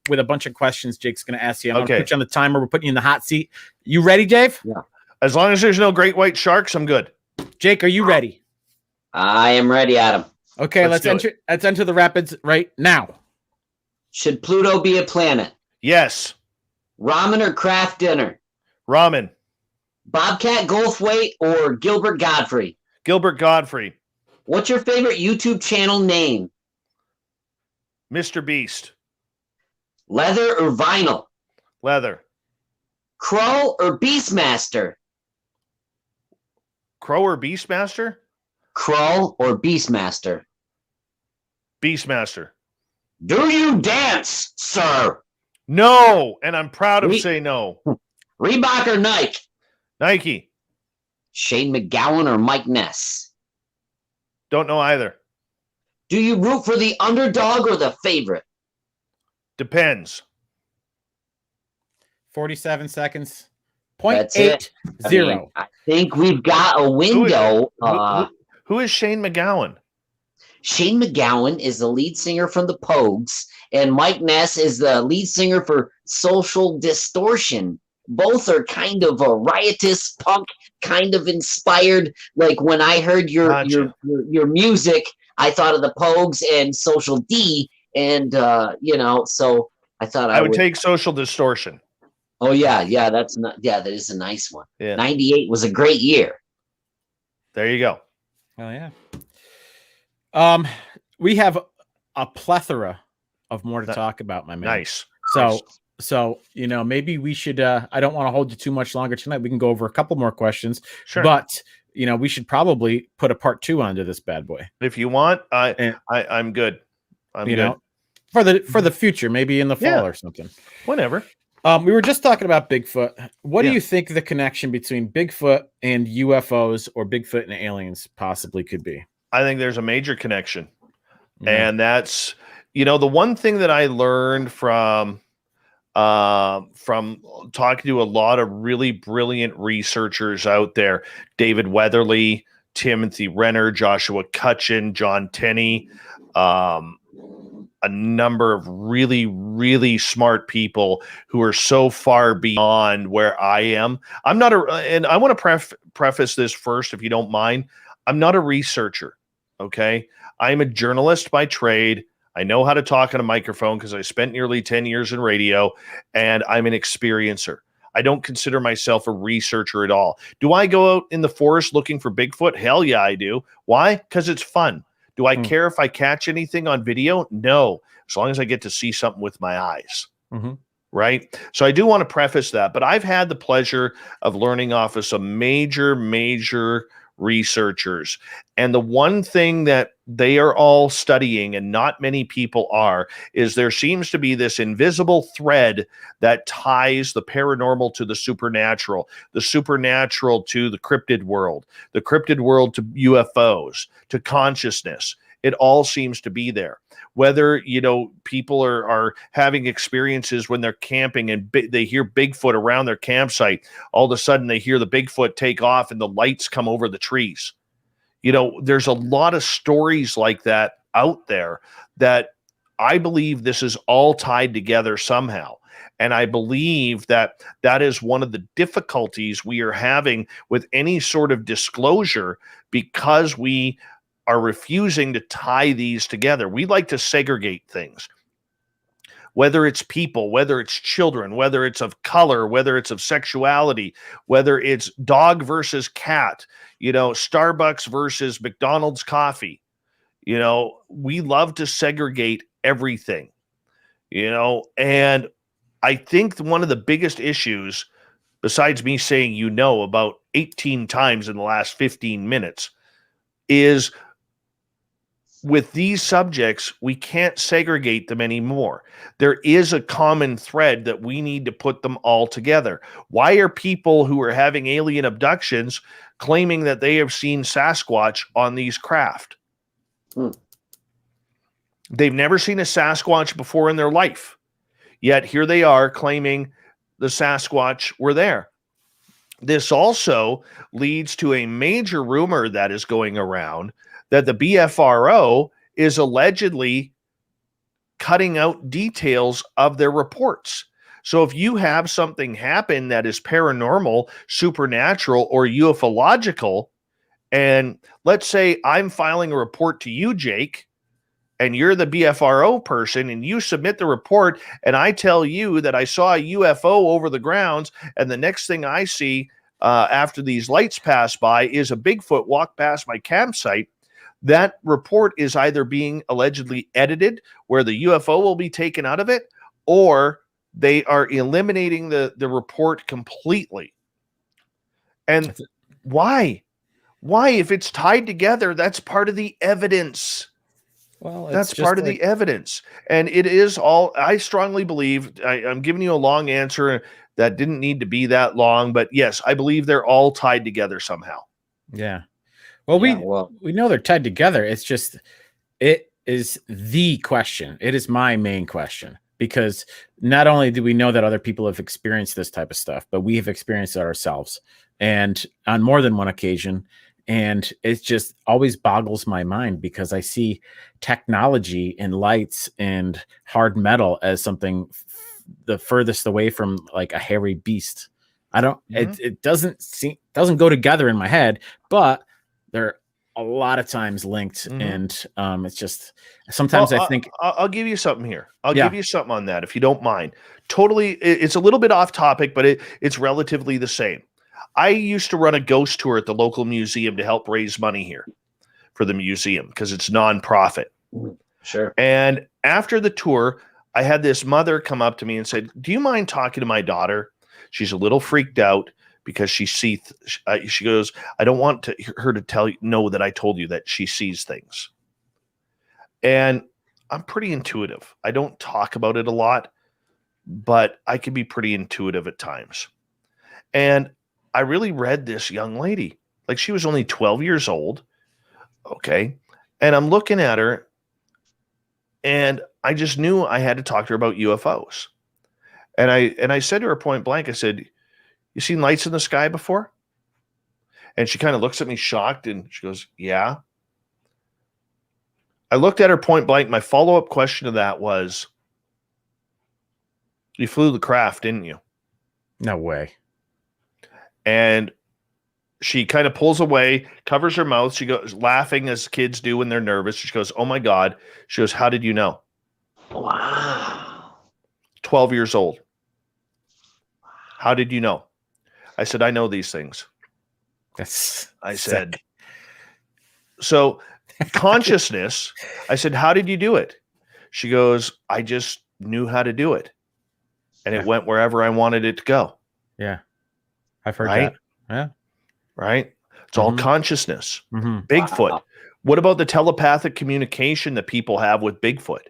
with a bunch of questions Jake's gonna ask you. I'm gonna put you on the timer. We're putting you in the hot seat. You ready, Dave? Yeah. As long as there's no great white sharks, I'm good. Jake, are you ready? I am ready, Adam. Okay, let's enter the Rapids right now. Should Pluto be a planet? Yes. Ramen or Kraft dinner? Ramen. Bobcat Goldthwait or Gilbert Godfrey? Gilbert Godfrey. What's your favorite YouTube channel name? Mr. Beast. Leather or vinyl? Leather. Crow or Beastmaster? Crow or Beastmaster? Crow or Beastmaster? Beastmaster. Do you dance, sir? No, and I'm proud to Re- say no. Reebok or Nike? Nike. Shane McGowan or Mike Ness? Don't know either. Do you root for the underdog or the favorite? Depends. 47 seconds. Point That's eight it. zero. I think we've got a window. Who is Shane McGowan? Shane McGowan is the lead singer from the Pogues, and Mike Ness is the lead singer for Social Distortion. Both are kind of a riotous punk, kind of inspired. Like when I heard your music, I thought of the Pogues and Social D, and so I thought I would take Social Distortion. Oh yeah, that is a nice one. Yeah. 98 was a great year. There you go. Oh yeah. We have a plethora of more to talk about, my man. Nice. So maybe we should. I don't want to hold you too much longer tonight. We can go over a couple more questions. Sure. But we should probably put a part 2 onto this bad boy. If you want, I'm good. I'm good. For the future, maybe in the fall or something. Whenever. We were just talking about Bigfoot. What do you think the connection between Bigfoot and UFOs or Bigfoot and aliens possibly could be? I think there's a major connection. And that's, the one thing that I learned from talking to a lot of really brilliant researchers out there, David Weatherly, Timothy Renner, Joshua Cutchin, John Tenney, a number of really, really smart people who are so far beyond where I am. I'm not and I want to preface this first, if you don't mind. I'm not a researcher. Okay. I'm a journalist by trade. I know how to talk on a microphone because I spent nearly 10 years in radio, and I'm an experiencer. I don't consider myself a researcher at all. Do I go out in the forest looking for Bigfoot? Hell yeah, I do. Why? Because it's fun. Do I care if I catch anything on video? No, as long as I get to see something with my eyes. Mm-hmm. Right? So I do want to preface that, but I've had the pleasure of learning off of some major researchers. And the one thing that they are all studying, and not many people are, is there seems to be this invisible thread that ties the paranormal to the supernatural to the cryptid world to UFOs, to consciousness. It all seems to be there. Whether, people are having experiences when they're camping and they hear Bigfoot around their campsite, all of a sudden they hear the Bigfoot take off and the lights come over the trees. There's a lot of stories like that out there that I believe this is all tied together somehow. And I believe that is one of the difficulties we are having with any sort of disclosure, because we are refusing to tie these together. We like to segregate things, whether it's people, whether it's children, whether it's of color, whether it's of sexuality, whether it's dog versus cat, Starbucks versus McDonald's coffee. We love to segregate everything, and I think one of the biggest issues, besides me saying, about 18 times in the last 15 minutes, is with these subjects, we can't segregate them anymore. There is a common thread that we need to put them all together. Why are people who are having alien abductions claiming that they have seen Sasquatch on these craft? They've never seen a Sasquatch before in their life. Yet here they are claiming the Sasquatch were there. This also leads to a major rumor that is going around that the BFRO is allegedly cutting out details of their reports. So if you have something happen that is paranormal, supernatural, or ufological, and let's say I'm filing a report to you, Jake, and you're the BFRO person, and you submit the report, and I tell you that I saw a UFO over the grounds, and the next thing I see after these lights pass by is a Bigfoot walk past my campsite, that report is either being allegedly edited, where the UFO will be taken out of it, or they are eliminating the report completely. And why? Why? If it's tied together, that's part of the evidence. Well, it's That's just part of like, the evidence. And it is all, I strongly believe, I'm giving you a long answer that didn't need to be that long, but yes, I believe they're all tied together somehow. yeah. Well, Yeah, well, we know they're tied together. It's just, it is the question. It is my main question, because not only do we know that other people have experienced this type of stuff, but we have experienced it ourselves, and on more than one occasion. And it just always boggles my mind, because I see technology and lights and hard metal as something the furthest away from like a hairy beast. I don't, it doesn't go together in my head, but they're a lot of times linked. And it's just, sometimes Well, I think, I'll give you something here. I'll Yeah. give you something on that if you don't mind. Totally, it's a little bit off topic, but it's relatively the same. I used to run a ghost tour at the local museum to help raise money here for the museum because it's nonprofit. sure. And after the tour, I had this mother come up to me and said, "Do you mind talking to my daughter? She's a little freaked out because she she goes, I don't want her to know that I told you that she sees things." And I'm pretty intuitive. I don't talk about it a lot, but I can be pretty intuitive at times. And I really read this young lady. Like, she was only 12 years old. Okay. And I'm looking at her, and I just knew I had to talk to her about UFOs. And I said to her point blank, I said, "You seen lights in the sky before?" And she kind of looks at me shocked, and she goes, "Yeah." I looked at her point blank. My follow-up question to that was, "You flew the craft, didn't you?" no way. And she kind of pulls away, covers her mouth. She goes, laughing as kids do when they're nervous. She goes, "Oh my God." She goes, "How did you know?" Wow. 12 years old. "How did you know?" I said, "I know these things." That's I sick. said, "So consciousness." I said, "How did you do it?" She goes, "I just knew how to do it. And it went wherever I wanted it to go." Yeah. I've heard Right? that. Yeah. Right? It's all consciousness. Mhm. Bigfoot. Wow. What about the telepathic communication that people have with Bigfoot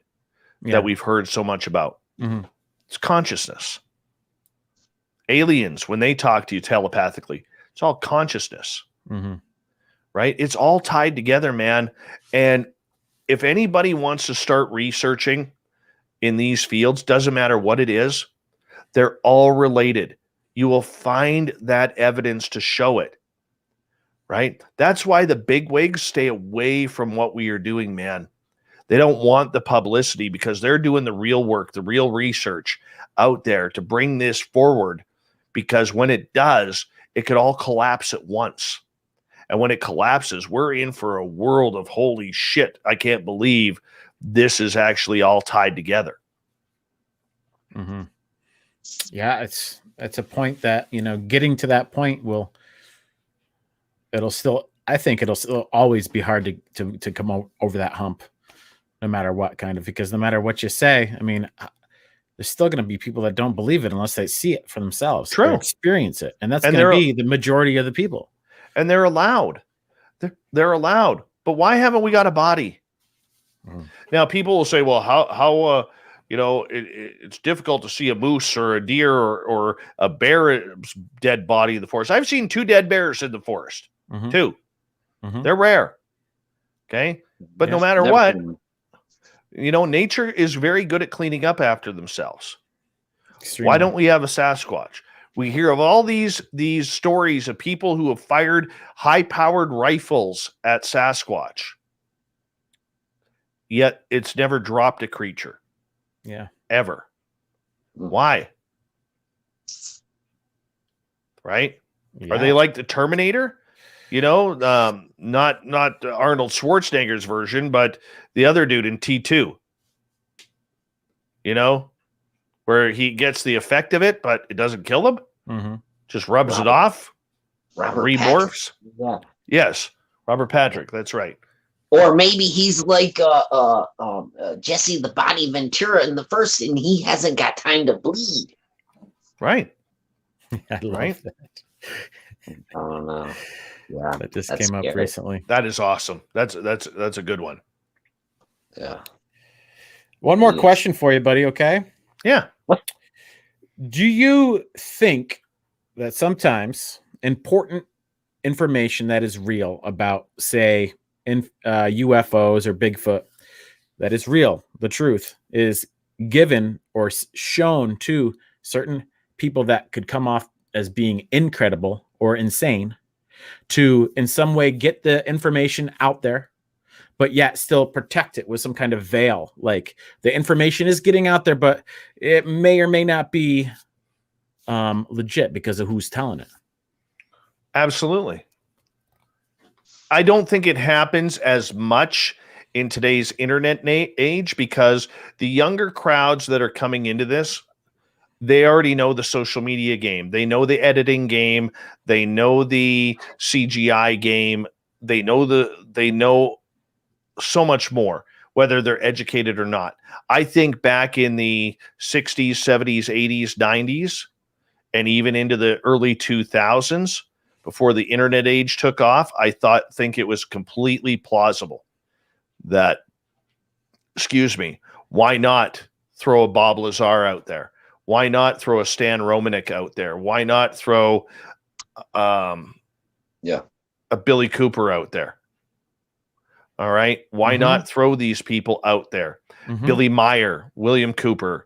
Yeah. that we've heard so much about? Mhm. It's consciousness. Aliens, when they talk to you telepathically, it's all consciousness. Mhm. Right? It's all tied together, man. And if anybody wants to start researching in these fields, doesn't matter what it is, they're all related. You will find that evidence to show it. Right? That's why the bigwigs stay away from what we are doing, man. They don't want the publicity because they're doing the real work, the real research out there to bring this forward. Because when it does, it could all collapse at once. And when it collapses, we're in for a world of holy shit. I can't believe this is actually all tied together. Mhm. Yeah, it's a point that, getting to that point I think it'll still always be hard to come over that hump, no matter what because no matter what you say, I mean, there's still going to be people that don't believe it unless they see it for themselves or True. experience it. And that's And going to they're- be the majority of the people. And they're allowed. They're allowed. But why haven't we got a body? Now, people will say, well, how it's difficult to see a moose or a deer or a bear's dead body in the forest. I've seen 2 dead bears in the forest. 2. They're rare. Okay. But no Yes. matter Never what, seen- nature is very good at cleaning up after themselves. Extremely. Why don't we have a Sasquatch? We hear of all these stories of people who have fired high-powered rifles at Sasquatch. Yet it's never dropped a creature. Yeah. Ever. Why? Right? Yeah. Are they like the Terminator? Not Arnold Schwarzenegger's version, but the other dude in T2. Where he gets the effect of it, but it doesn't kill him. Just rubs it off. Robert Remorphs. Patrick. Yeah. Yes, Robert Patrick. That's right. Or maybe he's like Jesse the Body Ventura in the first, and he hasn't got time to bleed. Right. I love Right? that. I don't know. Yeah, That just that's came up scary. recently. That is awesome. That's a good one. Yeah. One more Yes. question for you, buddy. Okay. Yeah. Do you think that sometimes important information that is real about, say, UFOs or Bigfoot, that is real, the truth, is given or shown to certain people that could come off as being incredible or insane to in some way get the information out there, but yet still protect it with some kind of veil? Like the information is getting out there, but it may or may not be legit because of who's telling it. Absolutely. I don't think it happens as much in today's internet age because the younger crowds that are coming into this, they already know the social media game. They know the editing game. They know the CGI game. They know so much more, whether they're educated or not. I think back in the 60s, 70s, 80s, 90s, and even into the early 2000s, before the internet age took off, I think it was completely plausible that, why not throw a Bob Lazar out there? Why not throw a Stan Romanek out there? Why not throw a Billy Cooper out there? All right. Why not throw these people out there? Billy Meyer, William Cooper,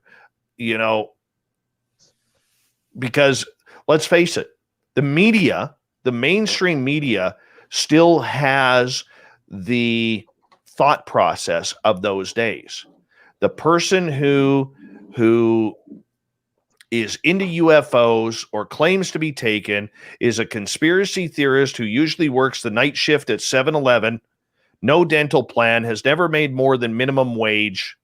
because let's face it, the media, the mainstream media still has the thought process of those days. The person who is into UFOs or claims to be taken is a conspiracy theorist who usually works the night shift at 7-Eleven, no dental plan, has never made more than minimum wage,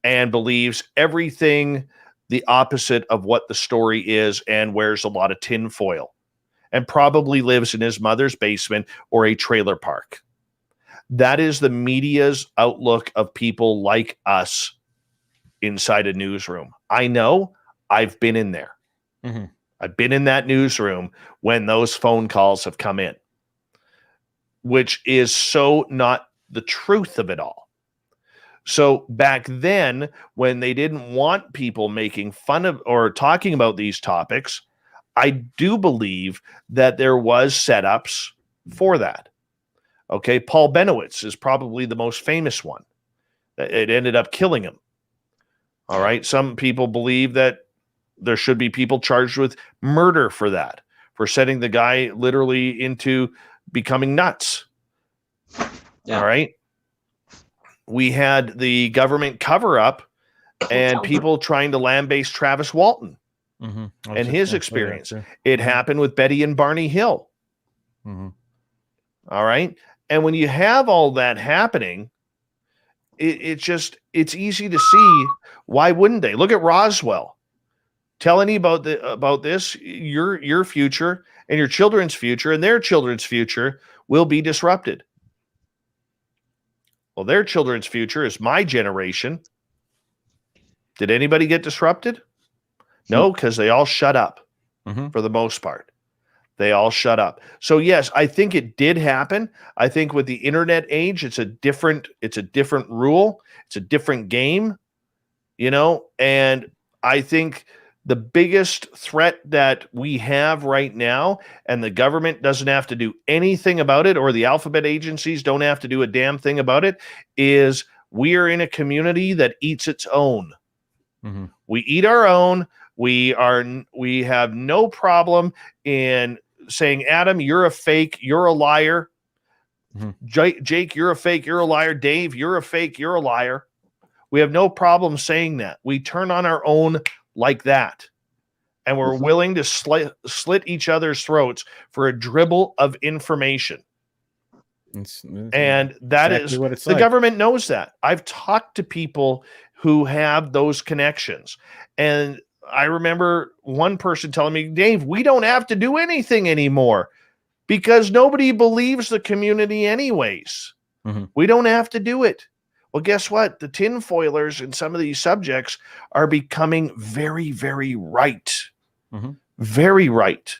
and believes everything the opposite of what the story is and wears a lot of tinfoil and probably lives in his mother's basement or a trailer park. That is the media's outlook of people like us inside a newsroom. I know. I've been in there. I've been in that newsroom when those phone calls have come in, which is so not the truth of it all. So back then, when they didn't want people making fun of or talking about these topics, I do believe that there was setups for that. Okay, Paul Benowitz is probably the most famous one. It ended up killing him. All right, some people believe that there should be people charged with murder for that, for setting the guy literally into becoming nuts. Yeah. All right. We had the government cover up and people trying to lambaste Travis Walton and his experience. It happened with Betty and Barney Hill. All right. And when you have all that happening, it's easy to see why wouldn't they? Look at Roswell. Tell anybody about this, your future and your children's future and their children's future will be disrupted. Well, their children's future is my generation. Did anybody get disrupted? No, because they all shut up for the most part. They all shut up. So yes, I think it did happen. I think with the internet age, it's a different rule. It's a different game, and I think the biggest threat that we have right now, and the government doesn't have to do anything about it, or the alphabet agencies don't have to do a damn thing about it, is we are in a community that eats its own. We eat our own. We have no problem in saying, Adam, you're a fake, you're a liar. Jake, you're a fake, you're a liar. Dave, you're a fake, you're a liar. We have no problem saying that. We turn on our own like that. And we're willing to slit each other's throats for a dribble of information. And that exactly is what it's the government knows that. I've talked to people who have those connections. And I remember one person telling me, Dave, we don't have to do anything anymore because nobody believes the community anyways. We don't have to do it. Well, guess what? The tinfoilers in some of these subjects are becoming very, very right. Very right.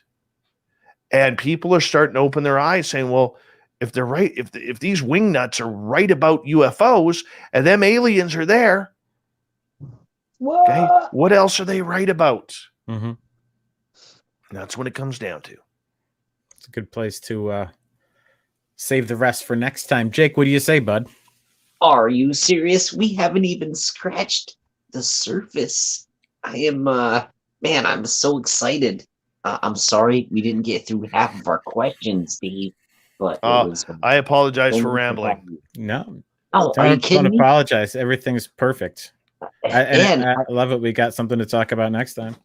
And people are starting to open their eyes saying, well, if they're right, if these wing nuts are right about UFOs and them aliens are there, okay, what else are they right about? Mm-hmm. That's what it comes down to. It's a good place to save the rest for next time. Jake, what do you say, bud? Are you serious? We haven't even scratched the surface. I am, man, I'm so excited. I'm sorry we didn't get through half of our questions, Steve, but it was. I apologize so for nice to rambling. have you. No, Oh, are you don't kidding me? apologize. Everything's perfect. And I love it. We got something to talk about next time.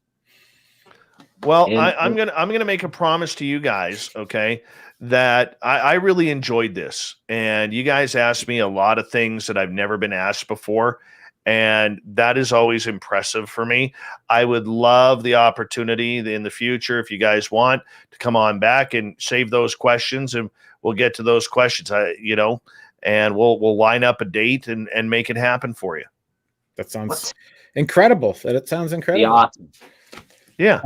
Well, And- I'm gonna make a promise to you guys, okay, that I really enjoyed this, and you guys asked me a lot of things that I've never been asked before, and that is always impressive for me. I would love the opportunity in the future, if you guys want, to come on back and save those questions, and we'll get to those questions. And we'll line up a date and make it happen for you. That sounds incredible. It sounds be incredible. awesome. Yeah.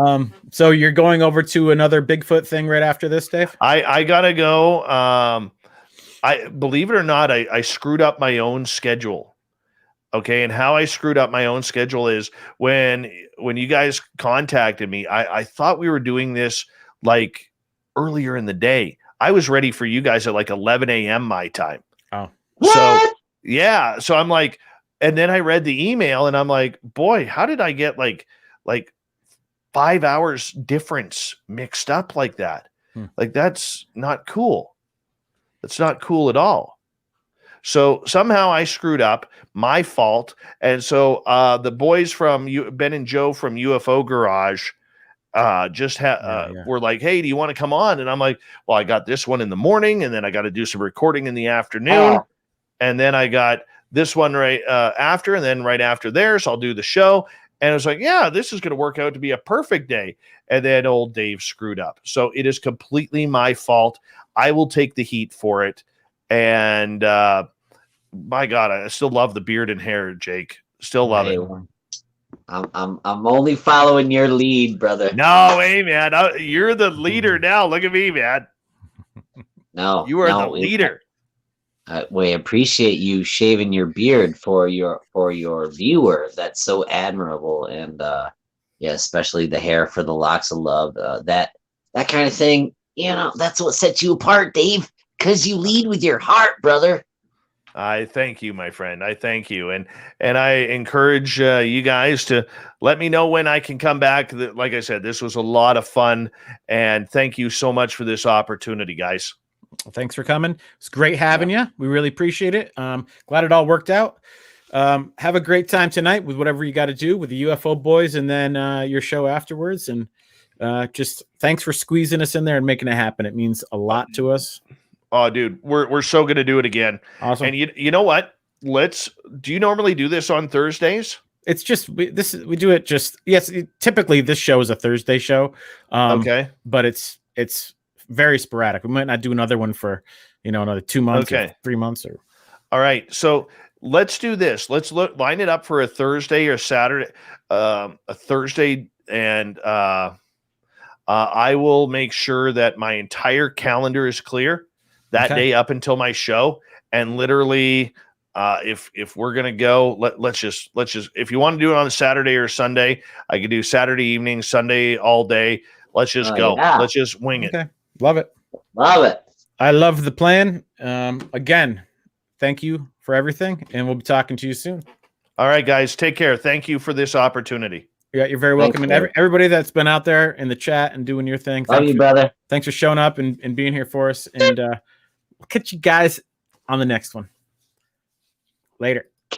So you're going over to another Bigfoot thing right after this, Dave? I gotta go. I believe it or not, I screwed up my own schedule. Okay, and how I screwed up my own schedule is when you guys contacted me, I thought we were doing this like earlier in the day. I was ready for you guys at like 11 a.m. my time. Oh, so yeah. So I'm like, and then I read the email and I'm like, boy, how did I get like 5 hours difference mixed up like that? Like, that's not cool. That's not cool at all. So somehow I screwed up, my fault. And so the boys from Ben and Joe from UFO Garage were like, hey, do you want to come on? And I'm like, well, I got this one in the morning, and then I got to do some recording in the afternoon. And then I got this one right after, and then right after theirs, I'll do the show. And I was like, yeah, this is going to work out to be a perfect day. And then old Dave screwed up. So it is completely my fault. I will take the heat for it. And my God, I still love the beard and hair, Jake. Still love it. I'm only following your lead, brother. No, hey, man. You're the leader now. Look at me, man. No, you are the leader. We appreciate you shaving your beard for your viewer. That's so admirable, and yeah, especially the hair for the locks of love. That kind of thing. That's what sets you apart, Dave. Because you lead with your heart, brother. I thank you, my friend. I thank you, and I encourage you guys to let me know when I can come back. Like I said, this was a lot of fun, and thank you so much for this opportunity, guys. Well, thanks for coming. It's great having you. We really appreciate it. Glad it all worked out. Have a great time tonight with whatever you got to do with the UFO boys, and then your show afterwards. And just thanks for squeezing us in there and making it happen. It means a lot to us. Oh, dude, we're so going to do it again. Awesome. And you know what? Do you normally do this on Thursdays? It's just we do it just typically this show is a Thursday show. Okay. But it's very sporadic. We might not do another one for another 2 months or 3 months or. All right. So let's do this. Let's line it up for a Thursday or Saturday, a Thursday, and I will make sure that my entire calendar is clear that day up until my show. And literally, if we're gonna go, let's just if you want to do it on Saturday or Sunday, I could do Saturday evening, Sunday all day. Let's just go. Yeah. Let's just wing it. Love it. Love it. I love the plan. Again, thank you for everything, and we'll be talking to you soon. All right, guys, take care. Thank you for this opportunity. Yeah, you're very welcome. And everybody that's been out there in the chat and doing your thing. Love you, brother. Thanks for showing up and being here for us. And we'll catch you guys on the next one. Later.